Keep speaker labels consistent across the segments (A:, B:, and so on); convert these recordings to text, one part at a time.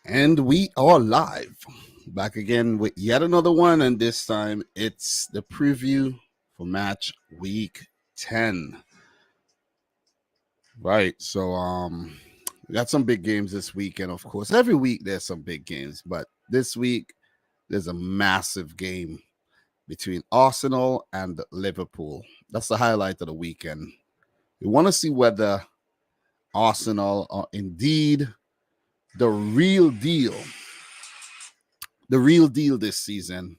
A: And we are live. Back again with yet another one, and this time it's the preview for match week 10. Right. So we got some big games this weekend, of course. Every week there's some big games, but this week there's a massive game between Arsenal and Liverpool. That's the highlight of the weekend. We want to see whether Arsenal are indeed the real deal this season,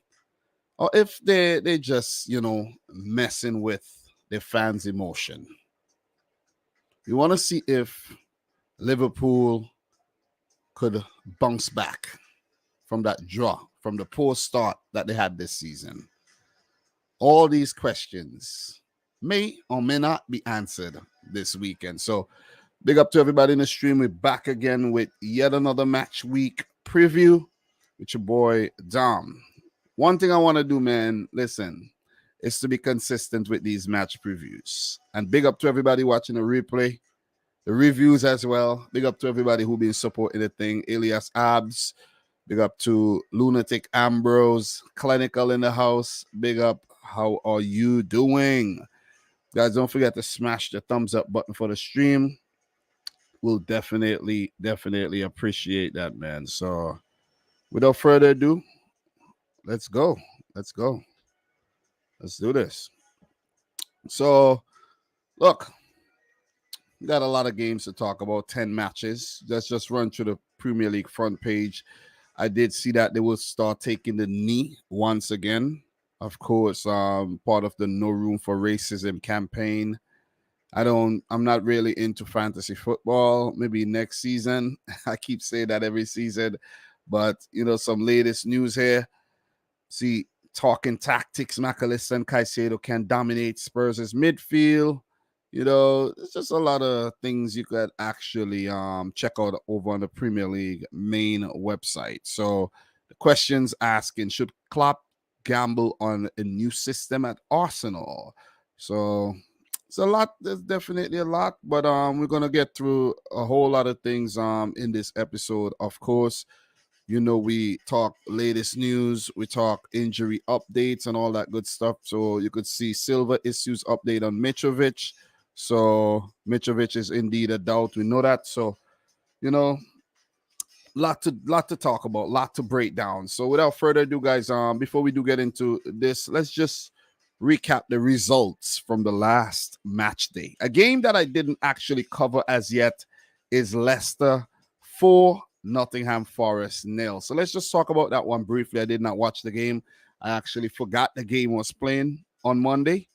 A: or if they just messing with their fans' emotion. We want to see if Liverpool could bounce back from that draw, from the poor start that they had this season. All these questions may or may not be answered this weekend. So big up to everybody in the stream. We're back again with yet another match week preview with your boy Dom. One thing I want to do, man, listen, is to be consistent with these match previews. And big up to everybody watching the replay, the reviews as well. Big up to everybody who been supporting the thing. Elias Abs. Big up to Lunatic Ambrose. Clinical in the house. Big up. How are you doing? Guys, don't forget to smash the thumbs up button for the stream. We'll definitely appreciate that, man. So without further ado, let's go. Let's do this. So, look, we got a lot of games to talk about, 10 matches. Let's just run through the Premier League front page. I did see that they will start taking the knee once again. Of course, part of the No Room for Racism campaign. I'm not really into fantasy football. Maybe next season. I keep saying that every season. But, some latest news here. See, talking tactics, McAllister and Caicedo can dominate Spurs' midfield. It's just a lot of things you could actually check out over on the Premier League main website. So the question's asking, should Klopp gamble on a new system at Arsenal? So it's a lot. There's definitely a lot, but we're gonna get through a whole lot of things in this episode. Of course, we talk latest news, we talk injury updates and all that good stuff. So you could see Silva issues update on Mitrovic. So Mitrovic is indeed a doubt. We know that. So lot to talk about, lot to break down. So without further ado, guys, before we do get into this, let's just recap the results from the last match day. A game that I didn't actually cover as yet is Leicester 4, Nottingham Forest 0. So let's just talk about that one briefly. I did not watch the game. I actually forgot the game was playing on Monday.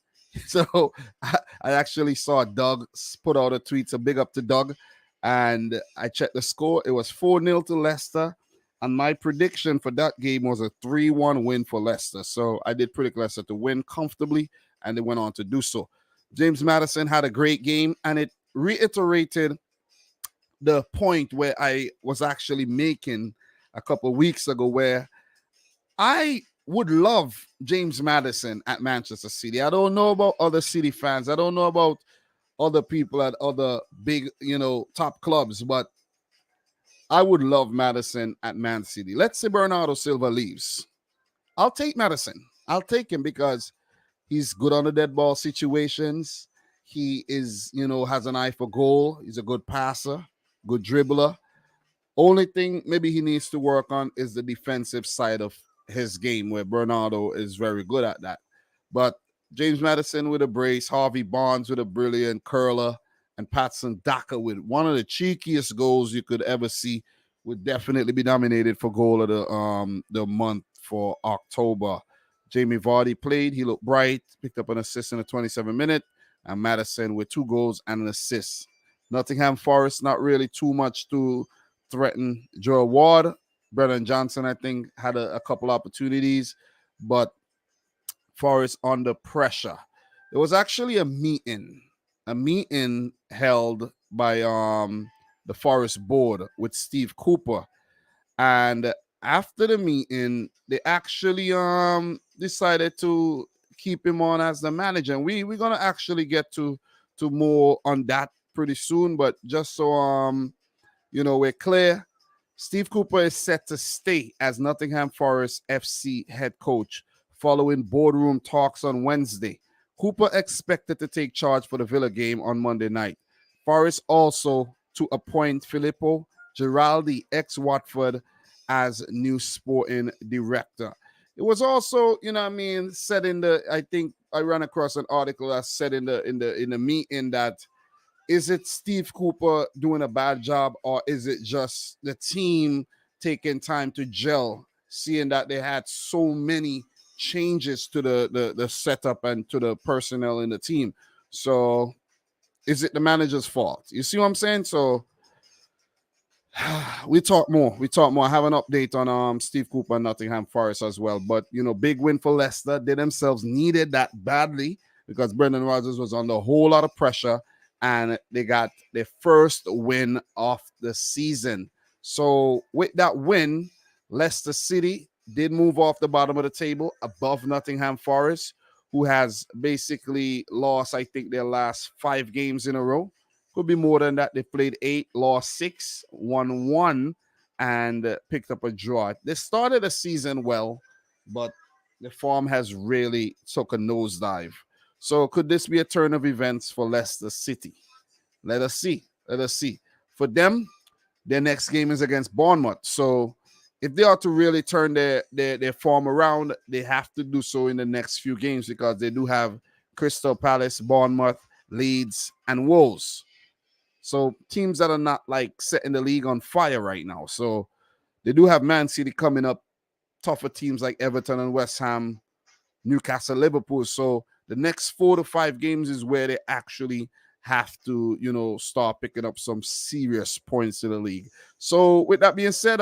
A: So I actually saw Doug put out a tweet. So big up to Doug. And I checked the score. It was 4-0 to Leicester. And my prediction for that game was a 3-1 win for Leicester. So I did predict Leicester to win comfortably, and they went on to do so. James Maddison had a great game, and it reiterated the point where I was actually making a couple of weeks ago, where I would love James Maddison at Manchester City. I don't know about other City fans. I don't know about other people at other big, top clubs, but I would love Maddison at Man City. Let's say Bernardo Silva leaves. I'll take Maddison. I'll take him because he's good on the dead ball situations. He is, has an eye for goal. He's a good passer, good dribbler. Only thing maybe he needs to work on is the defensive side of his game, where Bernardo is very good at that. But James Maddison with a brace, Harvey Barnes with a brilliant curler, and Patson Daka with one of the cheekiest goals you could ever see would definitely be nominated for goal of the month for October. Jamie Vardy played. He looked bright, picked up an assist in the 27th minute, and Maddison with 2 goals and an assist. Nottingham Forest, not really too much to threaten Joe Ward. Brennan Johnson, I think, had a couple opportunities, but Forest under pressure. There was actually a meeting held by the Forest board with Steve Cooper, and after the meeting, they actually decided to keep him on as the manager. And we're gonna actually get to more on that pretty soon, but just so we're clear, Steve Cooper is set to stay as Nottingham Forest FC head coach following boardroom talks on Wednesday. Cooper expected to take charge for the Villa game on Monday night. Forest also to appoint Filippo Giraldi, ex-Watford, as new sporting director. It was also, said in the, I think I ran across an article that said in the meeting that is it Steve Cooper doing a bad job, or is it just the team taking time to gel, seeing that they had so many changes to the setup and to the personnel in the team? So is it the manager's fault? You see what I'm saying? So we talk more. I have an update on Steve Cooper and Nottingham Forest as well. But big win for Leicester. They themselves needed that badly because Brendan Rodgers was under a whole lot of pressure, and they got their first win of the season. So with that win, Leicester City did move off the bottom of the table above Nottingham Forest, who has basically lost, I think, their last 5 games in a row. Could be more than that. They played 8, lost 6, won 1, and picked up a draw. They started the season well, but the form has really took a nosedive. So could this be a turn of events for Leicester City? Let us see. For them, their next game is against Bournemouth. So if they are to really turn their form around, they have to do so in the next few games because they do have Crystal Palace, Bournemouth, Leeds, and Wolves. So teams that are not like setting the league on fire right now. So they do have Man City coming up, tougher teams like Everton and West Ham, Newcastle, Liverpool. So the next 4 to 5 games is where they actually have to, start picking up some serious points in the league. So with that being said,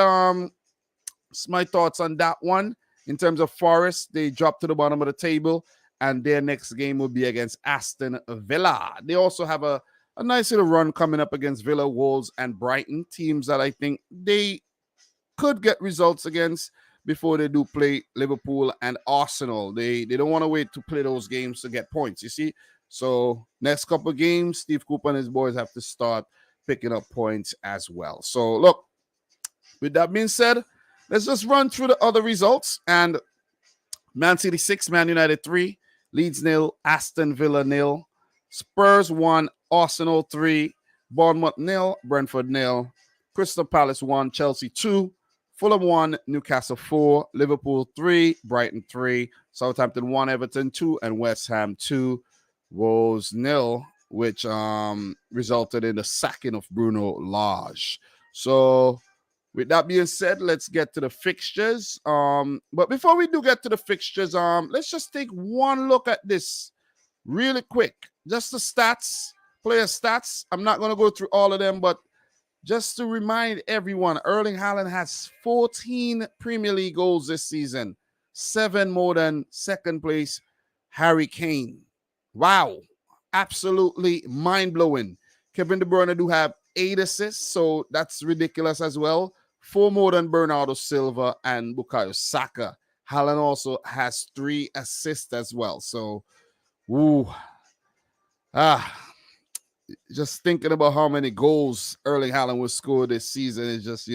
A: it's my thoughts on that one. In terms of Forest, they dropped to the bottom of the table, and their next game will be against Aston Villa. They also have a nice little run coming up against Villa, Wolves, and Brighton, teams that I think they could get results against before they do play Liverpool and Arsenal. They don't want to wait to play those games to get points, you see. So next couple of games, Steve Cooper and his boys have to start picking up points as well. So look, with that being said, let's just run through the other results. And Man City 6, Man United 3, Leeds 0, Aston Villa 0, Spurs 1, Arsenal 3, Bournemouth 0, Brentford 0, Crystal Palace 1, Chelsea 2, Fulham 1, Newcastle 4, Liverpool 3, Brighton 3, Southampton 1, Everton 2, and West Ham 2, Wolves 0, which resulted in the sacking of Bruno Lage. So with that being said, let's get to the fixtures. But before we do get to the fixtures, let's just take one look at this really quick. Just the stats, player stats. I'm not going to go through all of them, but just to remind everyone, Erling Haaland has 14 Premier League goals this season, 7 more than second place Harry Kane. Wow, absolutely mind-blowing. Kevin De Bruyne do have 8 assists, so that's ridiculous as well. 4 more than Bernardo Silva and Bukayo Saka. Haaland also has 3 assists as well. So, just thinking about how many goals Erling Haaland will score this season is just,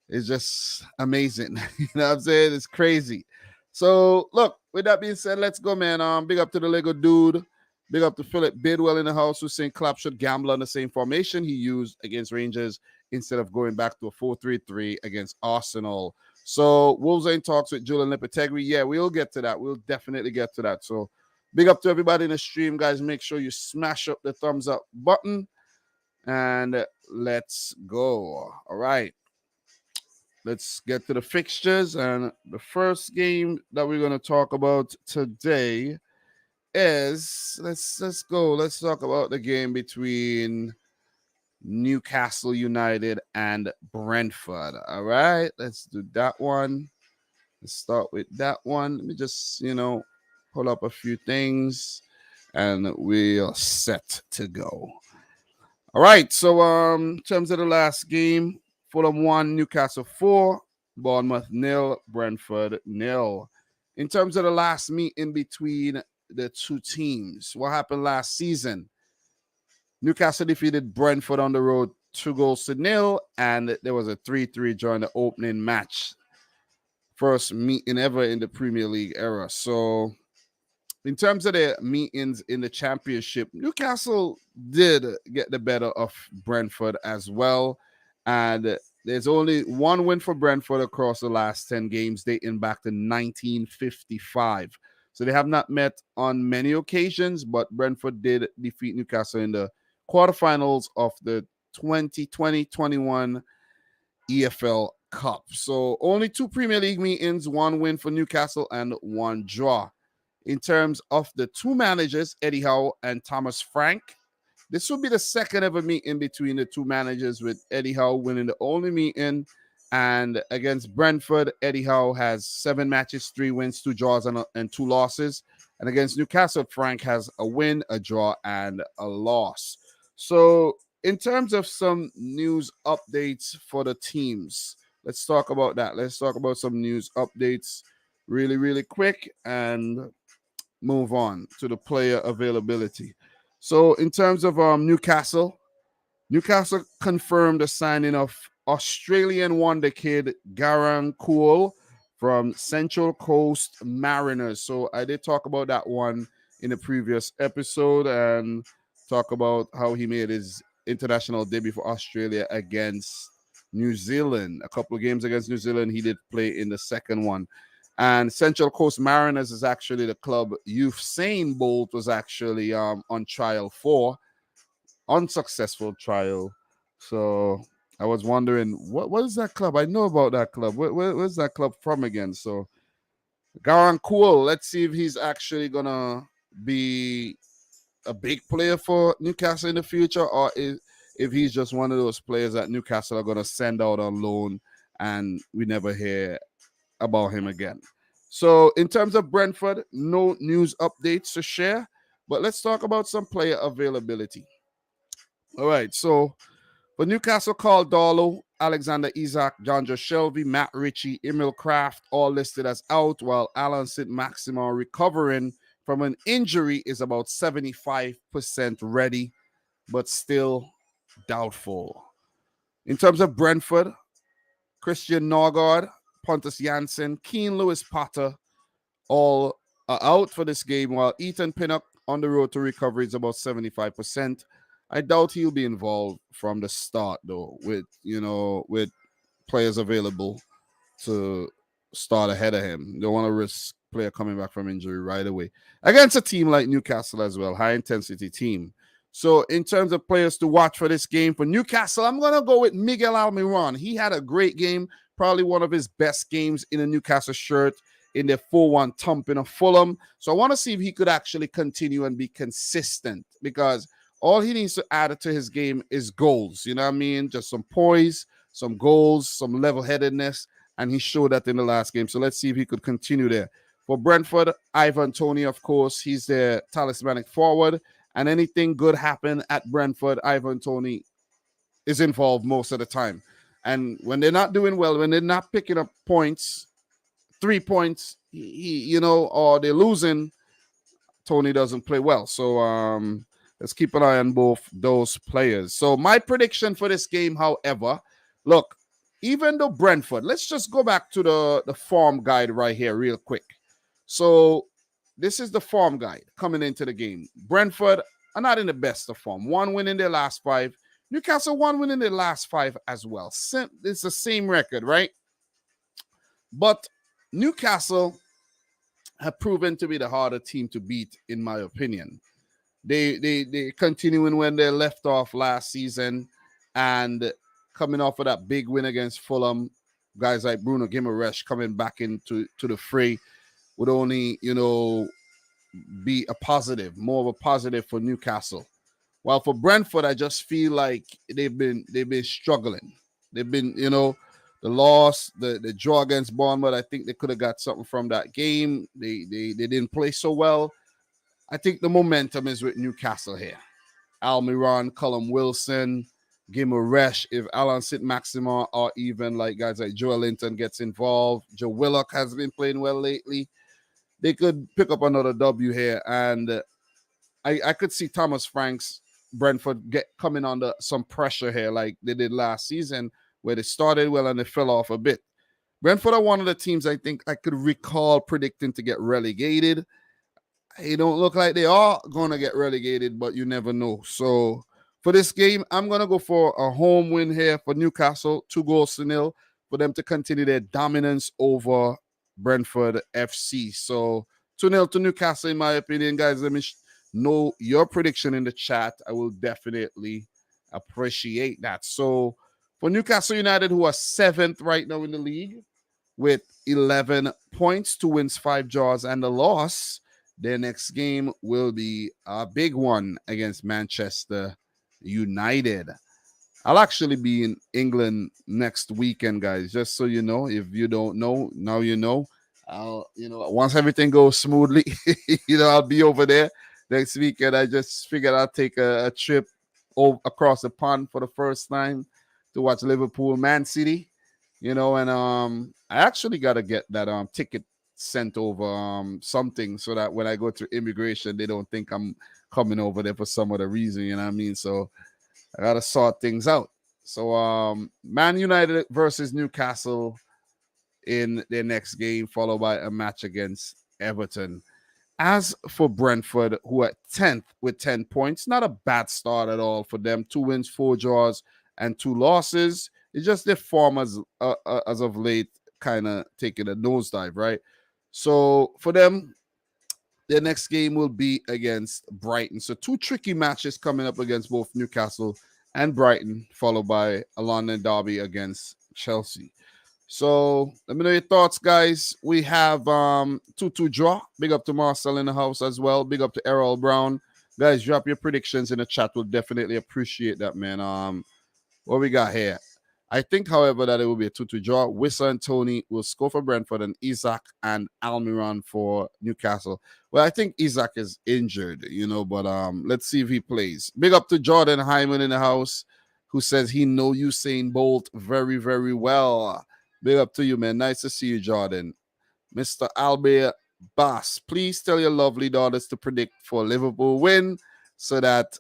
A: it's just amazing. You know what I'm saying? It's crazy. So, look, with that being said, let's go, man. Big up to the Lego dude. Big up to Philip Bidwell in the house, who's saying Klopp should gamble on the same formation he used against Rangers instead of going back to a 4-3-3 against Arsenal. So, Wolves are in talks with Julian Lopetegui. Yeah, we'll get to that. We'll definitely get to that. So, big up to everybody in the stream, guys. Make sure you smash up the thumbs up button. And let's go. All right. Let's get to the fixtures. And the first game that we're going to talk about today is, let's go. Let's talk about the game between Newcastle United and Brentford. All right. Let's do that one. Let's start with that one. Let me just, pull up a few things and we're set to go. All right. So in terms of the last game, Fulham 1, Newcastle 4, Bournemouth 0, Brentford 0. In terms of the last meeting between the two teams, what happened last season? Newcastle defeated Brentford on the road 2-0, and there was a 3-3 during the opening match. First meeting ever in the Premier League era. So in terms of the meetings in the Championship, Newcastle did get the better of Brentford as well. And there's only one win for Brentford across the last 10 games dating back to 1955. So they have not met on many occasions, but Brentford did defeat Newcastle in the quarterfinals of the 2020-21 EFL Cup. So only 2 Premier League meetings, 1 win for Newcastle and 1 draw. In terms of the 2 managers, Eddie Howe and Thomas Frank, this will be the second ever meeting between the 2 managers, with Eddie Howe winning the only meeting. And against Brentford, Eddie Howe has 7 matches, 3 wins, 2 draws, and 2 losses. And against Newcastle, Frank has a win, a draw, and a loss. So in terms of some news updates for the teams, let's talk about that. Let's talk about some news updates really, really quick and move on to the player availability. So in terms of Newcastle confirmed the signing of Australian wonder kid Garang Kuol from Central Coast Mariners. So I did talk about that one in the previous episode and talk about how he made his international debut for Australia against New Zealand. A couple of games against New Zealand, he did play in the second one. And Central Coast Mariners is actually the club Usain Bolt was actually on trial for. Unsuccessful trial. So I was wondering, what is that club? I know about that club. Where's that club from again? So Garang Kuol, let's see if he's actually going to be a big player for Newcastle in the future, or if he's just one of those players that Newcastle are going to send out on loan and we never hear about him again. So in terms of Brentford, no news updates to share, but let's talk about some player availability. All right, so for Newcastle, Carl Darlow, Alexander Isak, John Joe Shelby, Matt Ritchie, Emil Kraft, all listed as out, while Alan Saint-Maximin recovering from an injury is about 75% ready, but still doubtful. In terms of Brentford, Christian Norgard, Pontus Janssen, Keane Lewis Potter, all are out for this game, while Ethan Pinnock on the road to recovery is about 75%. I doubt he'll be involved from the start, though, with players available to start ahead of him. Don't want to risk player coming back from injury right away against a team like Newcastle as well, high-intensity team. So in terms of players to watch for this game for Newcastle, I'm going to go with Miguel Almiron. He had a great game, probably one of his best games in a Newcastle shirt in their 4-1 thumping of Fulham. So I want to see if he could actually continue and be consistent, because all he needs to add to his game is goals. You know what I mean? Just some poise, some goals, some level-headedness, and he showed that in the last game. So let's see if he could continue there. For Brentford, Ivan Toney, of course, he's their talismanic forward. And anything good happen at Brentford, Ivan Toney is involved most of the time. And when they're not doing well, when they're not picking up points, 3 points, or they're losing, Toney doesn't play well. So let's keep an eye on both those players. So my prediction for this game, however, look, even though Brentford, let's just go back to the form guide right here real quick. So this is the form guide coming into the game. Brentford are not in the best of form. 1 win in their last 5. Newcastle 1 win in their last 5 as well. It's the same record, right? But Newcastle have proven to be the harder team to beat, in my opinion. They continuing when they left off last season and coming off of that big win against Fulham. Guys like Bruno Guimaraes coming back into the fray would only, be a positive, more of a positive for Newcastle. While for Brentford, I just feel like they've been struggling. They've been, the loss, the draw against Bournemouth. I think they could have got something from that game. They didn't play so well. I think the momentum is with Newcastle here. Almiron, Callum Wilson, Guimaraes, if Alan Saint-Maximin, or even like guys like Joe Linton gets involved. Joe Willock has been playing well lately. They could pick up another W here, and I could see Thomas Franks Brentford get coming under some pressure here like they did last season, where they started well and they fell off a bit. Brentford are one of the teams I think I could recall predicting to get relegated. They don't look like they are going to get relegated, but you never know. So for this game, I'm going to go for a home win here for Newcastle, 2-0 for them to continue their dominance over Brentford FC. So 2-0 to Newcastle, in my opinion. Guys, let me know your prediction in the chat. I will definitely appreciate that. So for Newcastle United, who are 7th right now in the league with 11 points, 2 wins, 5 draws, and a loss, their next game will be a big one against Manchester United. I'll actually be in England next weekend, guys. Just so you know, if you don't know, now you know. Once everything goes smoothly, I'll be over there next weekend. I just figured I'll take a trip across the pond for the first time to watch Liverpool, Man City. And I actually got to get that ticket sent over something so that when I go to immigration, they don't think I'm coming over there for some other reason, you know what I mean? So I got to sort things out. So Man United versus Newcastle in their next game, followed by a match against Everton. As for Brentford, who are 10th with 10 points, not a bad start at all for them. 2 wins, 4 draws, and 2 losses. It's just their form as of late kind of taking a nosedive, right? So for them, their next game will be against Brighton. So 2 tricky matches coming up against both Newcastle and Brighton, followed by a London derby against Chelsea. So let me know your thoughts, guys. We have 2-2 draw. Big up to Marcel in the house as well. Big up to Errol Brown. Guys, drop your predictions in the chat. We'll definitely appreciate that, man. What we got here? I think, however, that it will be a 2-2 draw. Wissa and Tony will score for Brentford, and Isaac and Almiron for Newcastle. Well, I think Isaac is injured, but let's see if he plays. Big up to Jordan Hyman in the house, who says he know Usain Bolt very, very well. Big up to you, man. Nice to see you, Jordan. Mr. Albert Bass, please tell your lovely daughters to predict for Liverpool win so that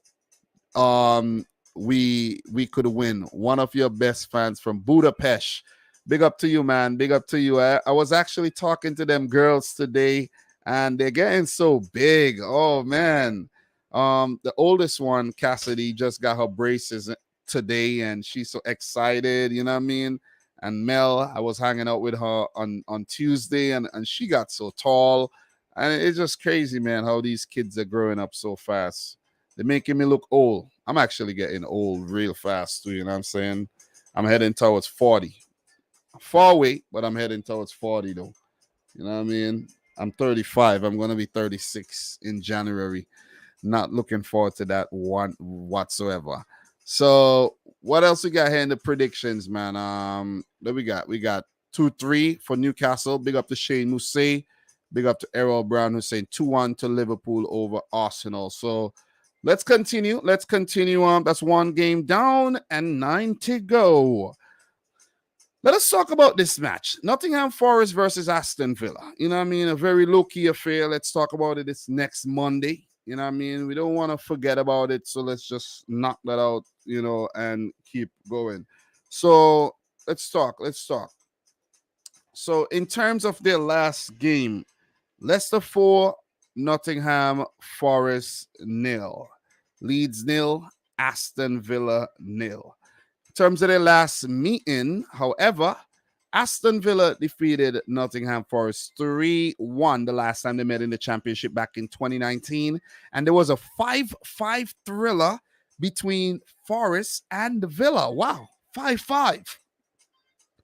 A: we could win. One of your best fans from Budapest. Big up to you, man. Big up to you. I was actually talking to them girls today, and they're getting so big. Oh, man. The oldest one, Cassidy, just got her braces today, and she's so excited, you know what I mean? And Mel, I was hanging out with her on Tuesday, and she got so tall. And it's just crazy, man, how these kids are growing up so fast. They're making me look old. I'm actually getting old real fast, too, you know what I'm saying? I'm heading towards 40. Far away, but I'm heading towards 40, though. You know what I mean? I'm 35. I'm going to be 36 in January. Not looking forward to that one whatsoever. So what else we got here in the predictions, man? What we got? We got 2-3 for Newcastle. Big up to Shane Mousse. Big up to Errol Brown, who's saying 2-1 to Liverpool over Arsenal. So let's continue. That's 1 game down and 9 to go. Let us talk about this match. Nottingham Forest versus Aston Villa. You know what I mean? A very low-key affair. Let's talk about it this next Monday. You know what I mean? We don't want to forget about it, so let's just knock that out, and keep going. So let's talk. So in terms of their last game, Leicester 4, Nottingham Forest 0. Leeds 0, Aston Villa 0. In terms of their last meeting, however, Aston Villa defeated Nottingham Forest 3-1 the last time they met in the championship back in 2019. And there was a 5-5 thriller between Forest and the Villa. Wow, 5-5.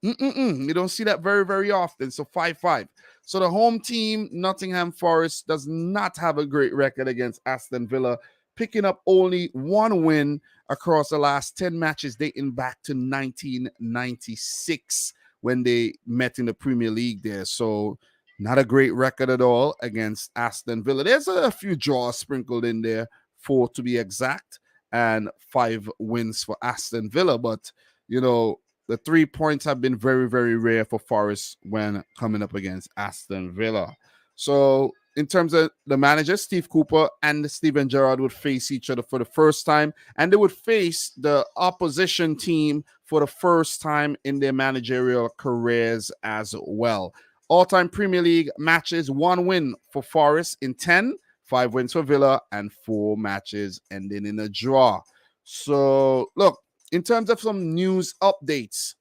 A: You don't see that very, very often. So 5-5. So the home team, Nottingham Forest, does not have a great record against Aston Villa, picking up only 1 win across the last 10 matches dating back to 1996. When they met in the Premier League there. So not a great record at all against Aston Villa. There's a few draws sprinkled in there, 4 to be exact, and 5 wins for Aston Villa. But, the 3 points have been very, very rare for Forest when coming up against Aston Villa. So in terms of the manager, Steve Cooper and Steven Gerrard would face each other for the first time, and they would face the opposition team for the first time in their managerial careers as well. All-time Premier League matches, 1 win for Forest in 10, 5 wins for Villa, and 4 matches ending in a draw. So, look, in terms of some news updates,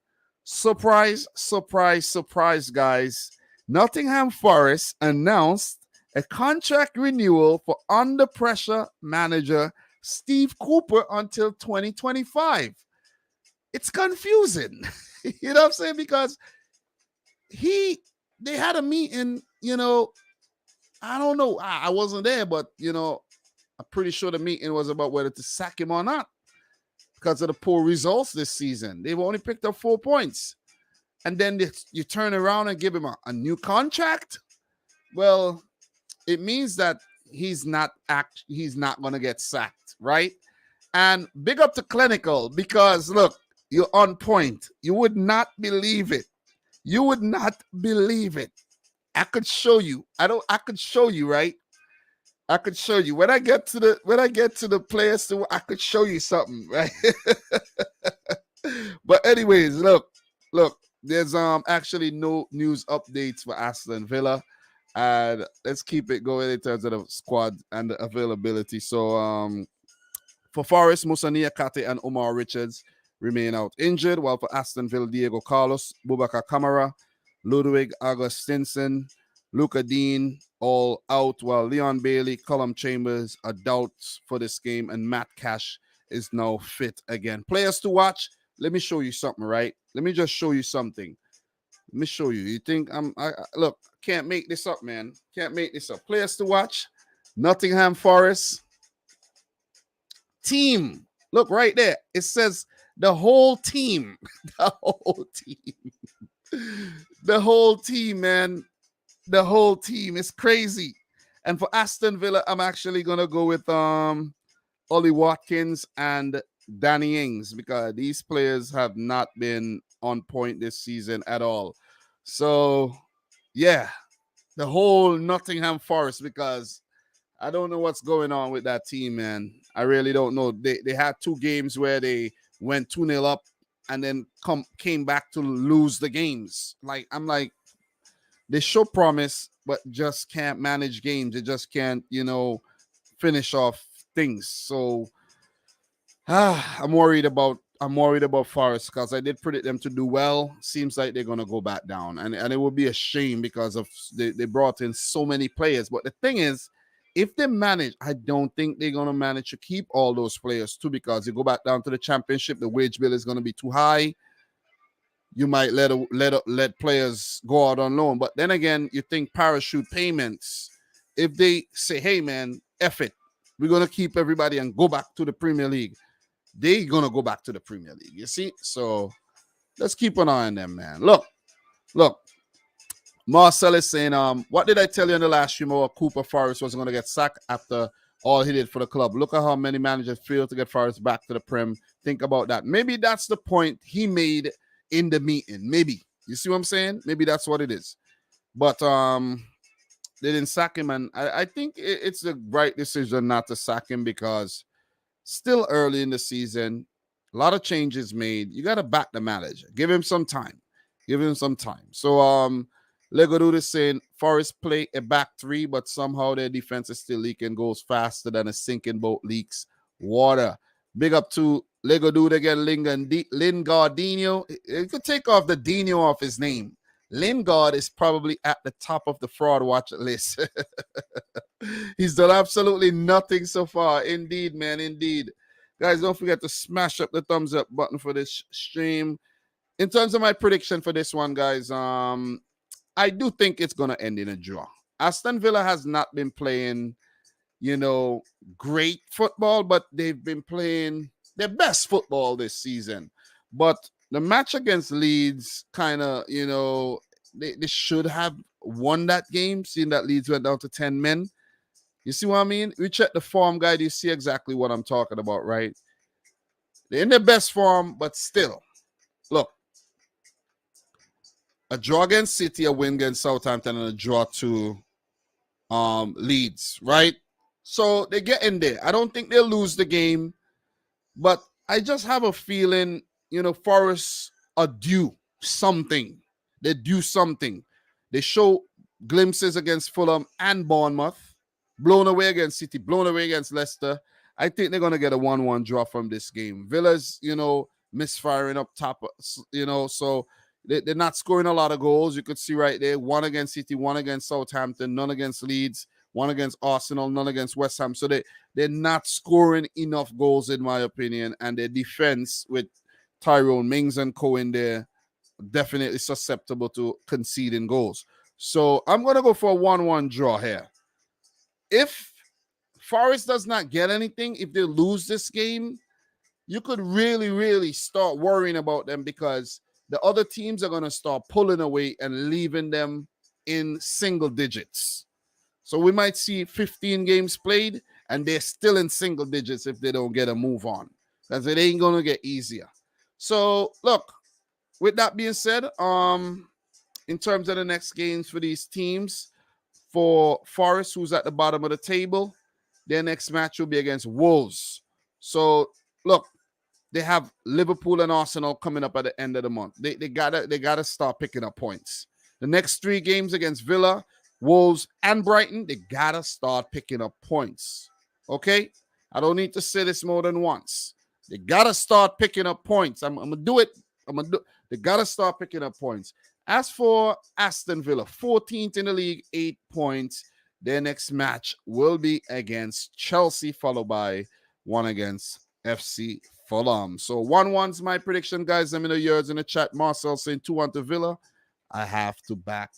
A: surprise, guys. Nottingham Forest announced a contract renewal for under pressure manager Steve Cooper until 2025. It's confusing. You know what I'm saying? Because they had a meeting, I don't know. I wasn't there, but, I'm pretty sure the meeting was about whether to sack him or not because of the poor results this season. They've only picked up 4 points. And then you turn around and give him a new contract. Well, it means that he's not going to get sacked, right? And big up to Clinical because, look, you're on point. You would not believe it. You would not believe it. I could show you. I could show you, right? I could show you. When I get to the players, I could show you something, right? But anyways, look. There's actually no news updates for Aston Villa. And let's keep it going in terms of the squad and the availability. So for Forest, Moussa Niakate and Omar Richards remain out injured, while for Aston Villa, Diego Carlos, Boubacar Kamara, Ludwig Augustinson, Luca Dean all out, while Leon Bailey, Colum Chambers are doubts for this game, and Matt Cash is now fit again. Players to watch. Let me show you something, right? Let me just show you something. Let me show you. You think look, can't make this up, man. Can't make this up. Players to watch. Nottingham Forest. Team. Look right there. It says the whole team. The whole team. The whole team, man. The whole team. It's crazy. And for Aston Villa, I'm actually gonna go with Ollie Watkins and Danny Ings because these players have not been on point this season at all. So, yeah, the whole Nottingham Forest, because I don't know what's going on with that team, man. I really don't know. They had 2 games where they went 2-0 up and then came back to lose the games. I'm like, they show promise, but just can't manage games. They just can't, finish off things. So I'm worried about Forest because I did predict them to do well. Seems like they're gonna go back down, and it would be a shame because of they brought in so many players. But the thing is, if they manage, I don't think they're gonna manage to keep all those players too, because you go back down to the championship, the wage bill is gonna be too high. You might let players go out on loan, but then again, you think parachute payments. If they say, "Hey, man, F it, we're gonna keep everybody and go back to the Premier League," they're going to go back to the Premier League, you see? So let's keep an eye on them, man. Look. Marcel is saying, what did I tell you in the last stream about Cooper Forest wasn't going to get sacked after all he did for the club? Look at how many managers failed to get Forest back to the Prem. Think about that. Maybe that's the point he made in the meeting. Maybe. You see what I'm saying? Maybe that's what it is. But they didn't sack him, and I think it's the right decision not to sack him because still early in the season, a lot of changes made. You got to back the manager. Give him some time. So, Lego Dude is saying Forest play a back 3, but somehow their defense is still leaking goals faster than a sinking boat leaks water. Big up to Lego Dude again, Lingardinho. You could take off the Dino off his name. Lingard is probably at the top of the fraud watch list. He's done absolutely nothing so far. Indeed, man, indeed. Guys, don't forget to smash up the thumbs up button for this stream. In terms of my prediction for this one, guys, I do think it's going to end in a draw. Aston Villa has not been playing, great football, but they've been playing their best football this season. But the match against Leeds kind of, they should have won that game, seeing that Leeds went down to 10 men. You see what I mean? We check the form guide. You see exactly what I'm talking about, right? They're in their best form, but still, look, a draw against City, a win against Southampton, and a draw to Leeds, right? So they get in there. I don't think they'll lose the game, but I just have a feeling, Forest are due something. They do something. They show glimpses against Fulham and Bournemouth, blown away against City, blown away against Leicester. I think they're going to get a 1-1 draw from this game. Villa's, misfiring up top, so they're not scoring a lot of goals. You could see right there, one against City, one against Southampton, none against Leeds, one against Arsenal, none against West Ham. So they're not scoring enough goals, in my opinion. And their defense with Tyrone Mings and Co in there, definitely susceptible to conceding goals. So I'm going to go for a 1-1 draw here. If Forest does not get anything, if they lose this game, you could really, really start worrying about them, because the other teams are going to start pulling away and leaving them in single digits. So we might see 15 games played and they're still in single digits if they don't get a move on, because it ain't going to get easier. So look, with that being said, in terms of the next games for these teams, for Forest, who's at the bottom of the table, their next match will be against Wolves. So look, they have Liverpool and Arsenal coming up at the end of the month. They gotta start picking up points. The next 3 games against Villa, Wolves, and Brighton, they gotta start picking up points. Okay? I don't need to say this more than once. They gotta start picking up points. I'm gonna do it. They gotta start picking up points. As for Aston Villa, 14th in the league, 8 points. Their next match will be against Chelsea, followed by one against FC Fulham. So 1-1's my prediction, guys. Let me know yours in the chat. Marcel saying 2-1 to Villa. I have to back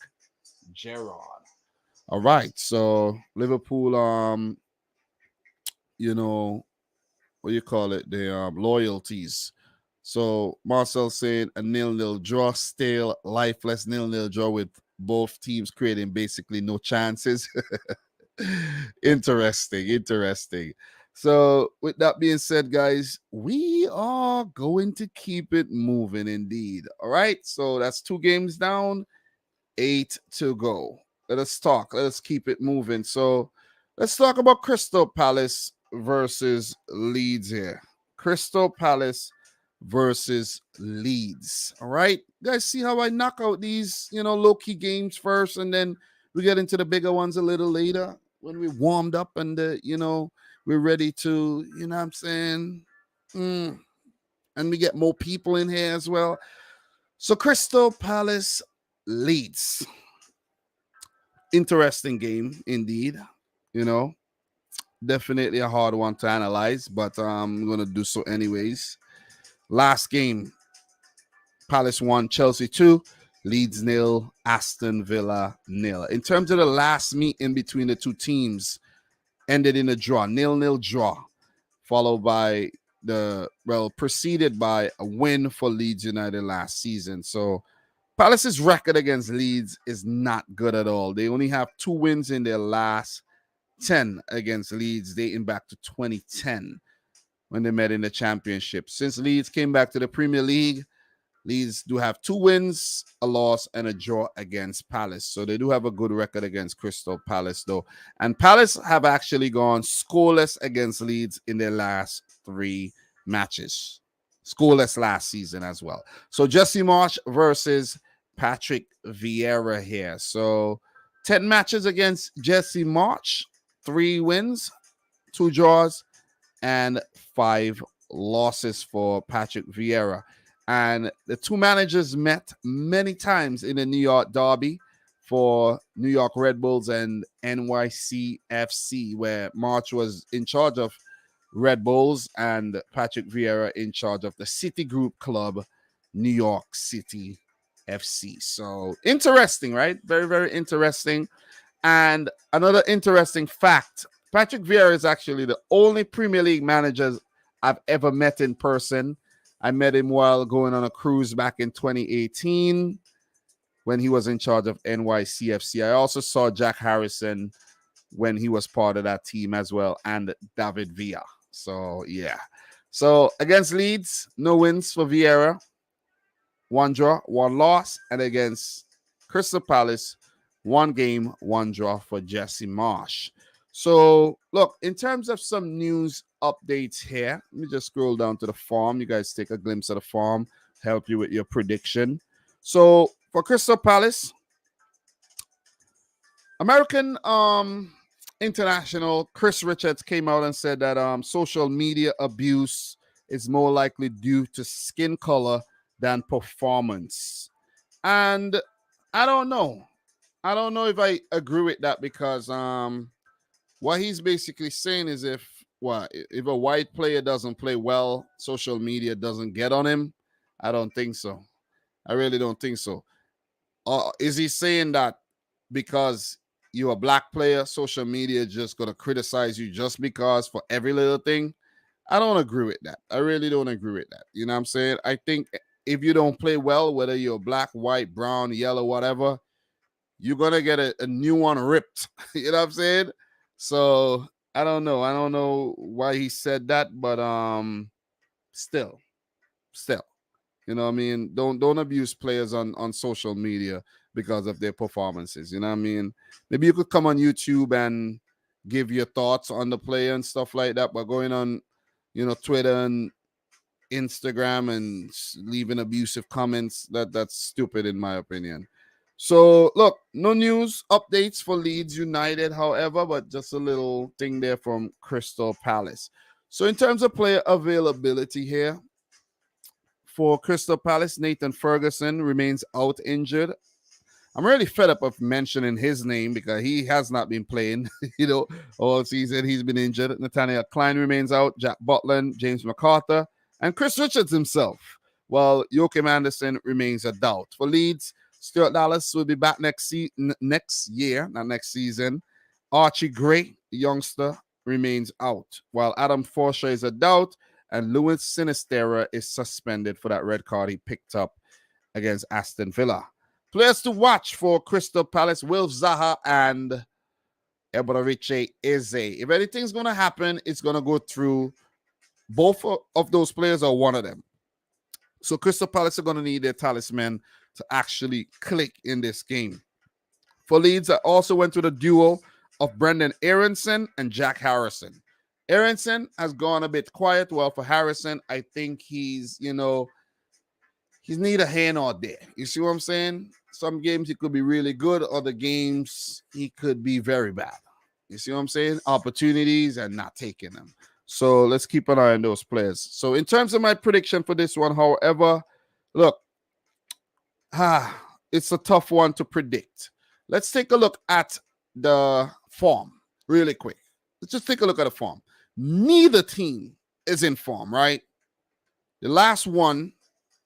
A: Gerrard. All right. So Liverpool, what you call it? The loyalties. So Marcel saying a 0-0 draw, stale, lifeless 0-0 draw with both teams creating basically no chances. Interesting. So with that being said, guys, we are going to keep it moving indeed. All right. So that's 2 games down, 8 to go. Let us keep it moving. So let's talk about Crystal Palace versus Leeds here. Crystal Palace versus Leeds. All right. Guys, see how I knock out these, low-key games first, and then we get into the bigger ones a little later when we warmed up and, we're ready to, what I'm saying? And we get more people in here as well. So Crystal Palace Leeds. Interesting game indeed. Definitely a hard one to analyze, but I'm going to do so anyways. Last game, Palace 1, Chelsea 2, Leeds 0, Aston Villa 0. In terms of the last meeting between the two teams, ended in a draw, 0-0 draw, followed by preceded by a win for Leeds United last season. So Palace's record against Leeds is not good at all. They only have 2 wins in their last 10 against Leeds, dating back to 2010 when they met in the championship. Since Leeds came back to the Premier League, Leeds do have 2 wins, a loss, and a draw against Palace. So they do have a good record against Crystal Palace, though. And Palace have actually gone scoreless against Leeds in their last 3 matches. Scoreless last season as well. So Jesse Marsch versus Patrick Vieira here. So 10 matches against Jesse Marsch, 3 wins, 2 draws, and 5 losses for Patrick Vieira. And the 2 managers met many times in the New York derby for New York Red Bulls and NYCFC, where March was in charge of Red Bulls and Patrick Vieira in charge of the City Group Club, New York City FC. So interesting, right? Very, very interesting. And another interesting fact, Patrick Vieira is actually the only Premier League manager I've ever met in person. I met him while going on a cruise back in 2018 when he was in charge of NYCFC. I also saw Jack Harrison when he was part of that team as well, and David Villa. So, yeah. So, against Leeds, no wins for Vieira. 1 draw, 1 loss. And against Crystal Palace, 1 game, 1 draw for Jesse Marsh. So, look, in terms of some news updates here, let me just scroll down to the farm. You guys take a glimpse of the farm, help you with your prediction. So, for Crystal Palace, American international Chris Richards came out and said that social media abuse is more likely due to skin color than performance. And I don't know. I don't know if I agree with that because what he's basically saying is if a white player doesn't play well, social media doesn't get on him. I don't think so. I really don't think so. Is he saying that because you're a black player, social media is just gonna criticize you just because for every little thing? I don't agree with that. I really don't agree with that. You know what I'm saying? I think if you don't play well, whether you're black, white, brown, yellow, whatever, you're gonna get a new one ripped. You know what I'm saying? So I don't know. I don't know why he said that, but still, you know what I mean? Don't abuse players on social media because of their performances. You know what I mean? Maybe you could come on YouTube and give your thoughts on the player and stuff like that, but going on, Twitter and Instagram and leaving abusive comments, that's stupid in my opinion. So look, no news updates for Leeds United, however, but just a little thing there from Crystal Palace. So in terms of player availability here, for Crystal Palace, Nathan Ferguson remains out injured. I'm really fed up of mentioning his name because he has not been playing, all season. He's been injured. Nathaniel Klein remains out, Jack Butland, James McArthur, and Chris Richards himself, while Joachim Anderson remains a doubt. For Leeds, Stuart Dallas will be back next year, not next season. Archie Gray, the youngster, remains out, while Adam Forshaw is a doubt, and Luis Sinisterra is suspended for that red card he picked up against Aston Villa. Players to watch for Crystal Palace, Wilf Zaha and Eberechi Eze. If anything's going to happen, it's going to go through both of those players or one of them. So Crystal Palace are going to need their talisman to actually click in this game. For Leeds, I also went to the duo of Brendan Aronson and Jack Harrison. Aronson has gone a bit quiet. Well, for Harrison, I think he's neither here nor there. You see what I'm saying? Some games he could be really good. Other games he could be very bad. You see what I'm saying? Opportunities and not taking them. So let's keep an eye on those players. So in terms of my prediction for this one, however, look, it's a tough one to predict. Let's take a look at the form really quick. Let's just take a look at the form. Neither team is in form, right? The last one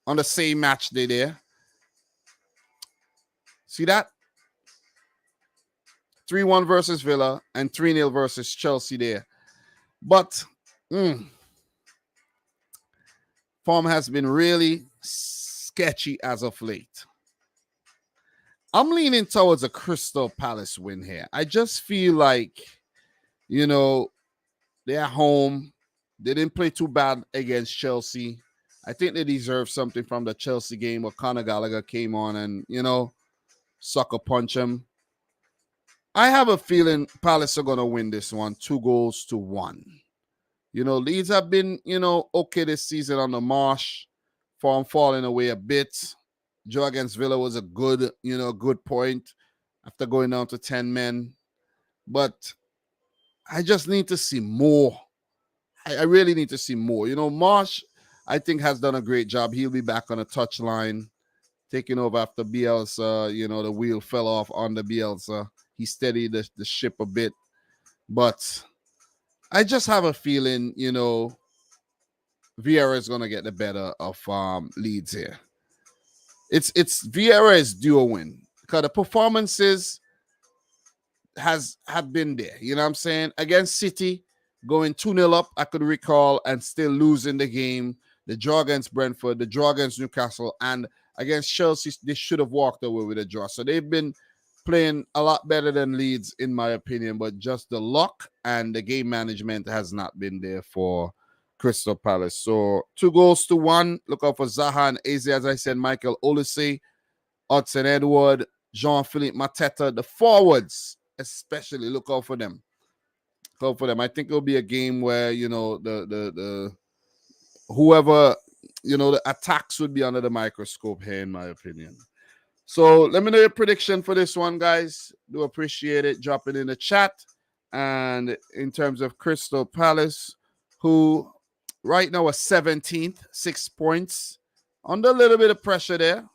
A: on the same match day there. See that? 3-1 versus Villa and 3-0 versus Chelsea there. But form has been really sketchy as of late. I'm leaning towards a Crystal Palace win here. I just feel like, they're at home. They didn't play too bad against Chelsea. I think they deserve something from the Chelsea game where Conor Gallagher came on and, sucker punch him. I have a feeling Palace are going to win this one, 2-1. Leeds have been, okay this season on the marsh. Form falling away a bit. Draw against Villa was a good point after going down to 10 men. But I just need to see more. I really need to see more. Marsh, I think, has done a great job. He'll be back on a touchline, taking over after Bielsa. The wheel fell off on the Bielsa. He steadied the ship a bit. But I just have a feeling, Vieira is going to get the better of Leeds here. It's Vieira's duo win because the performances have been there. You know what I'm saying? Against City, going 2-0 up, I could recall, and still losing the game. The draw against Brentford, the draw against Newcastle, and against Chelsea, they should have walked away with a draw. So they've been playing a lot better than Leeds, in my opinion, but just the luck and the game management has not been there for Crystal Palace. So 2-1. Look out for Zaha and Eze. As I said, Michael Olise, Hudson Edward, Jean-Philippe Mateta, the forwards, especially look out for them. Look out for them. I think it'll be a game where, you know, the whoever, you know, the attacks would be under the microscope here, in my opinion. So let me know your prediction for this one, guys. Do appreciate it. Drop it in the chat. And in terms of Crystal Palace, who right now are 17th, 6 points. Under a little bit of pressure there.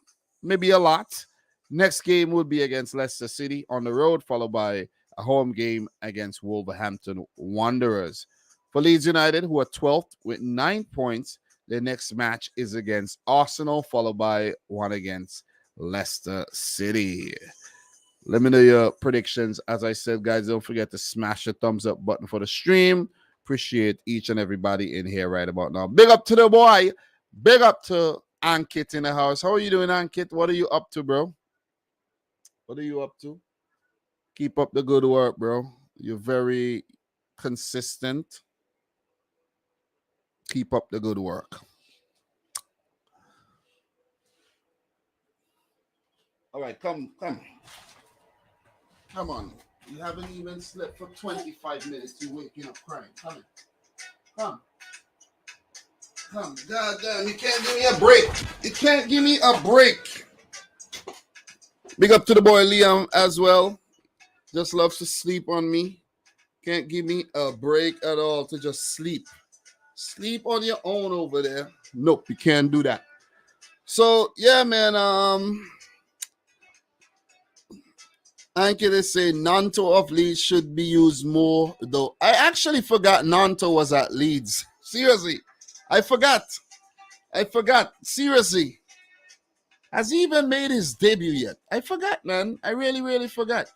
A: Maybe a lot. Next game will be against Leicester City on the road, followed by a home game against Wolverhampton Wanderers. For Leeds United, who are 12th with 9 points, their next match is against Arsenal, followed by one against Leicester City. Let me know your predictions. As I said, guys, don't forget to smash the thumbs up button for the stream. Appreciate each and everybody in here right about now. Big up to the boy. Big up to Ankit in the house. How are you doing, Ankit? What are you up to, bro? What are you up to? Keep up the good work, bro. You're very consistent. Keep up the good work. All right, come. Come on. You haven't even slept for 25 minutes. You're waking up crying. Come. God damn, you can't give me a break. You can't give me a break. Big up to the boy Liam as well. Just loves to sleep on me. Can't give me a break at all to just sleep. Sleep on your own over there. Nope, you can't do that. So, yeah, man, I can say Nanto of Leeds should be used more, though. I actually forgot Nanto was at Leeds. Seriously. I forgot. Seriously. Has he even made his debut yet? I forgot, man. I really, really forgot.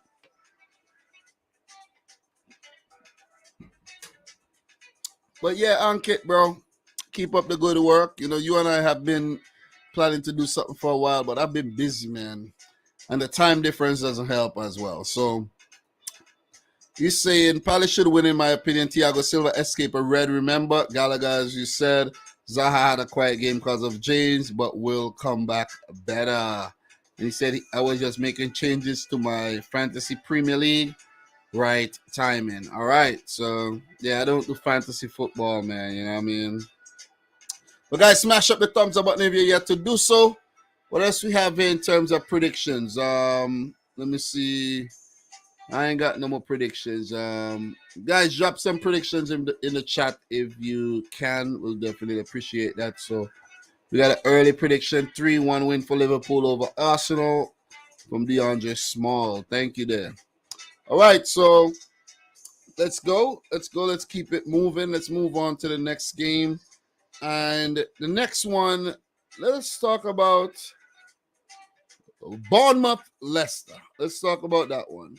A: But yeah, Ankit, bro. Keep up the good work. You know, you and I have been planning to do something for a while, but I've been busy, man. And the time difference doesn't help as well. So he's saying Palace should win, in my opinion. Thiago Silva escape a red. Remember, Gallagher, as you said, Zaha had a quiet game because of James, but will come back better. And he said, I was just making changes to my fantasy Premier League. Right timing. All right. So, yeah, I don't do fantasy football, man. You know what I mean? But, guys, smash up the thumbs up button if you're yet to do so. What else we have here in terms of predictions? Let me see. I ain't got no more predictions. Guys, drop some predictions in the chat if you can. We'll definitely appreciate that. So we got an early prediction: 3-1 win for Liverpool over Arsenal from DeAndre Small. Thank you there. All right, so let's go. Let's keep it moving. Let's move on to the next game. And the next one, let's talk about Bournemouth, Leicester. Let's talk about that one.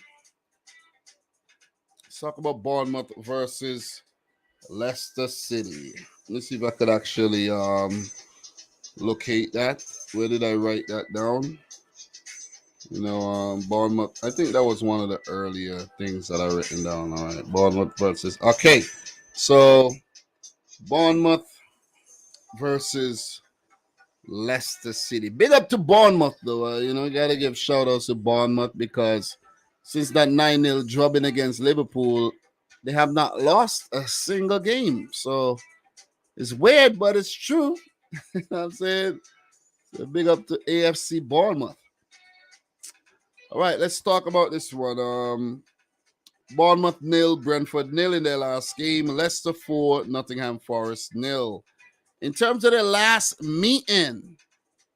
A: Let's talk about Bournemouth versus Leicester City. Let's see if I could actually locate that. Where did I write that down? You know, Bournemouth. I think that was one of the earlier things that I written down. All right, Bournemouth versus. Okay, so Bournemouth versus Leicester City. Big up to Bournemouth, though. You know, got to give shout outs to Bournemouth because since that 9-0 drubbing against Liverpool, they have not lost a single game. So it's weird, but it's true. You know what I'm saying? So big up to AFC Bournemouth. All right, let's talk about this one. Bournemouth 0, Brentford 0 in their last game. Leicester 4, Nottingham Forest 0. In terms of their last meeting,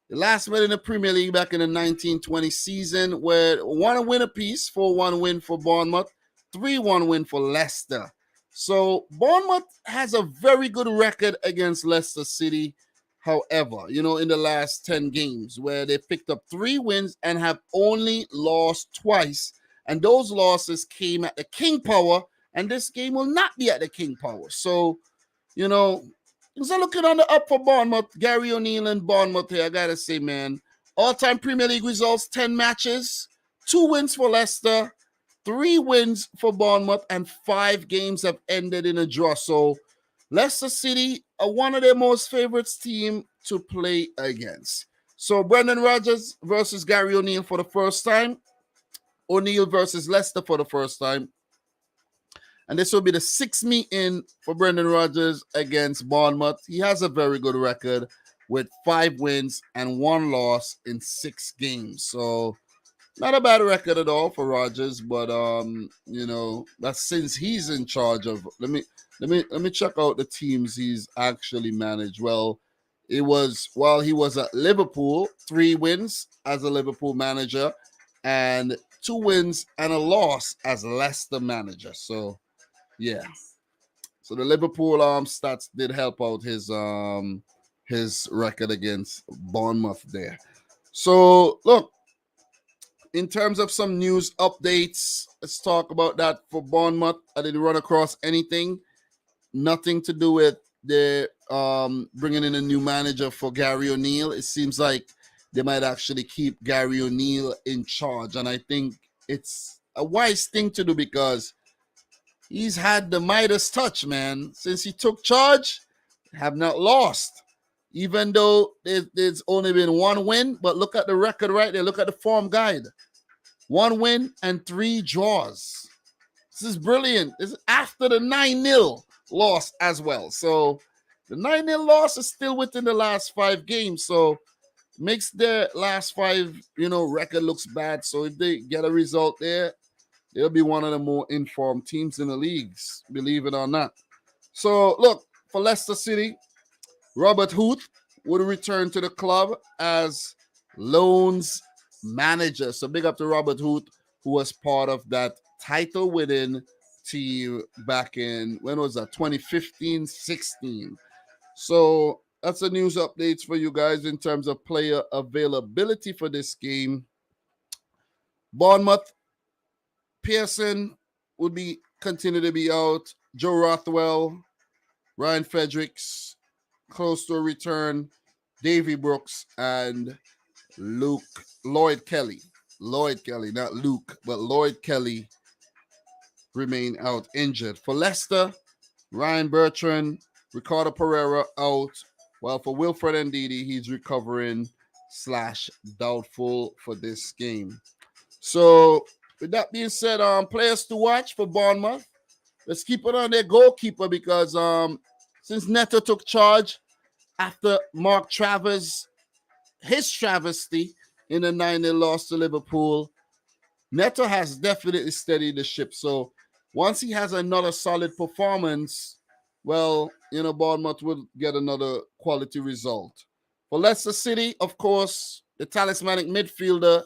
A: the last one in the Premier League back in the 1920 season, where 1 win apiece, 4-1 win for Bournemouth, 3-1 win for Leicester. So Bournemouth has a very good record against Leicester City. However, you know, in the last 10 games where they picked up 3 wins and have only lost twice. And those losses came at the King Power, and this game will not be at the King Power. So, you know, things are looking on the up for Bournemouth. Gary O'Neill and Bournemouth here, I got to say, man. All-time Premier League results, 10 matches, 2 wins for Leicester, 3 wins for Bournemouth, and 5 games have ended in a draw. So Leicester City are one of their most favorites team to play against. So Brendan Rodgers versus Gary O'Neill for the first time. O'Neill versus Leicester for the first time. And this will be the sixth meeting for Brendan Rodgers against Bournemouth. He has a very good record with 5 wins and 1 loss in 6 games. So not a bad record at all for Rodgers, but that's since he's in charge of. Let me check out the teams he's actually managed. Well, it was while he was at Liverpool, 3 wins as a Liverpool manager, and 2 wins and a loss as Leicester manager. So yeah, so the Liverpool stats did help out his record against Bournemouth there. So look. In terms of some news updates, let's talk about that for Bournemouth. I didn't run across anything. Nothing to do with the bringing in a new manager for Gary O'Neill. It seems like they might actually keep Gary O'Neill in charge. And I think it's a wise thing to do because he's had the Midas touch, man. Since he took charge, have not lost. Even though there's only been 1 win, but look at the record right there. Look at the form guide. 1 win and 3 draws. This is brilliant. This is after the 9-0 loss as well. So the 9-0 loss is still within the last 5 games. So makes their last 5, record looks bad. So if they get a result there, they'll be one of the more informed teams in the leagues, believe it or not. So look, for Leicester City, Robert Huth would return to the club as loans manager. So big up to Robert Huth, who was part of that title-winning team back in, when was that, 2015-16. So that's the news updates for you guys in terms of player availability for this game. Bournemouth, Pearson would continue to be out. Joe Rothwell, Ryan Fredericks, close to a return, Davy Brooks, and Lloyd Kelly. Lloyd Kelly, not Luke, but Lloyd Kelly remain out injured. For Leicester, Ryan Bertrand, Ricardo Pereira out. While for Wilfred Ndidi, he's recovering / doubtful for this game. So with that being said, players to watch for Bournemouth. Let's keep it on their goalkeeper because since Neto took charge after Mark Travers, his travesty in a 9-0 loss to Liverpool, Neto has definitely steadied the ship. So once he has another solid performance, well, Bournemouth will get another quality result. For Leicester City, of course, the talismanic midfielder,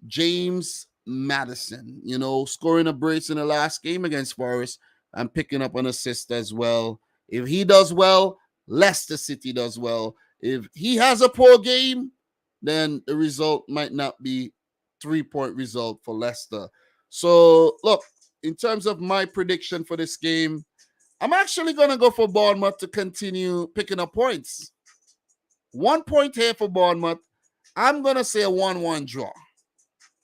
A: James Maddison, scoring a brace in the last game against Forest and picking up an assist as well. If he does well, Leicester City does well. If he has a poor game, then the result might not be 3-point result for Leicester. So, look, in terms of my prediction for this game, I'm actually going to go for Bournemouth to continue picking up points. 1 point here for Bournemouth. I'm going to say a 1-1 draw.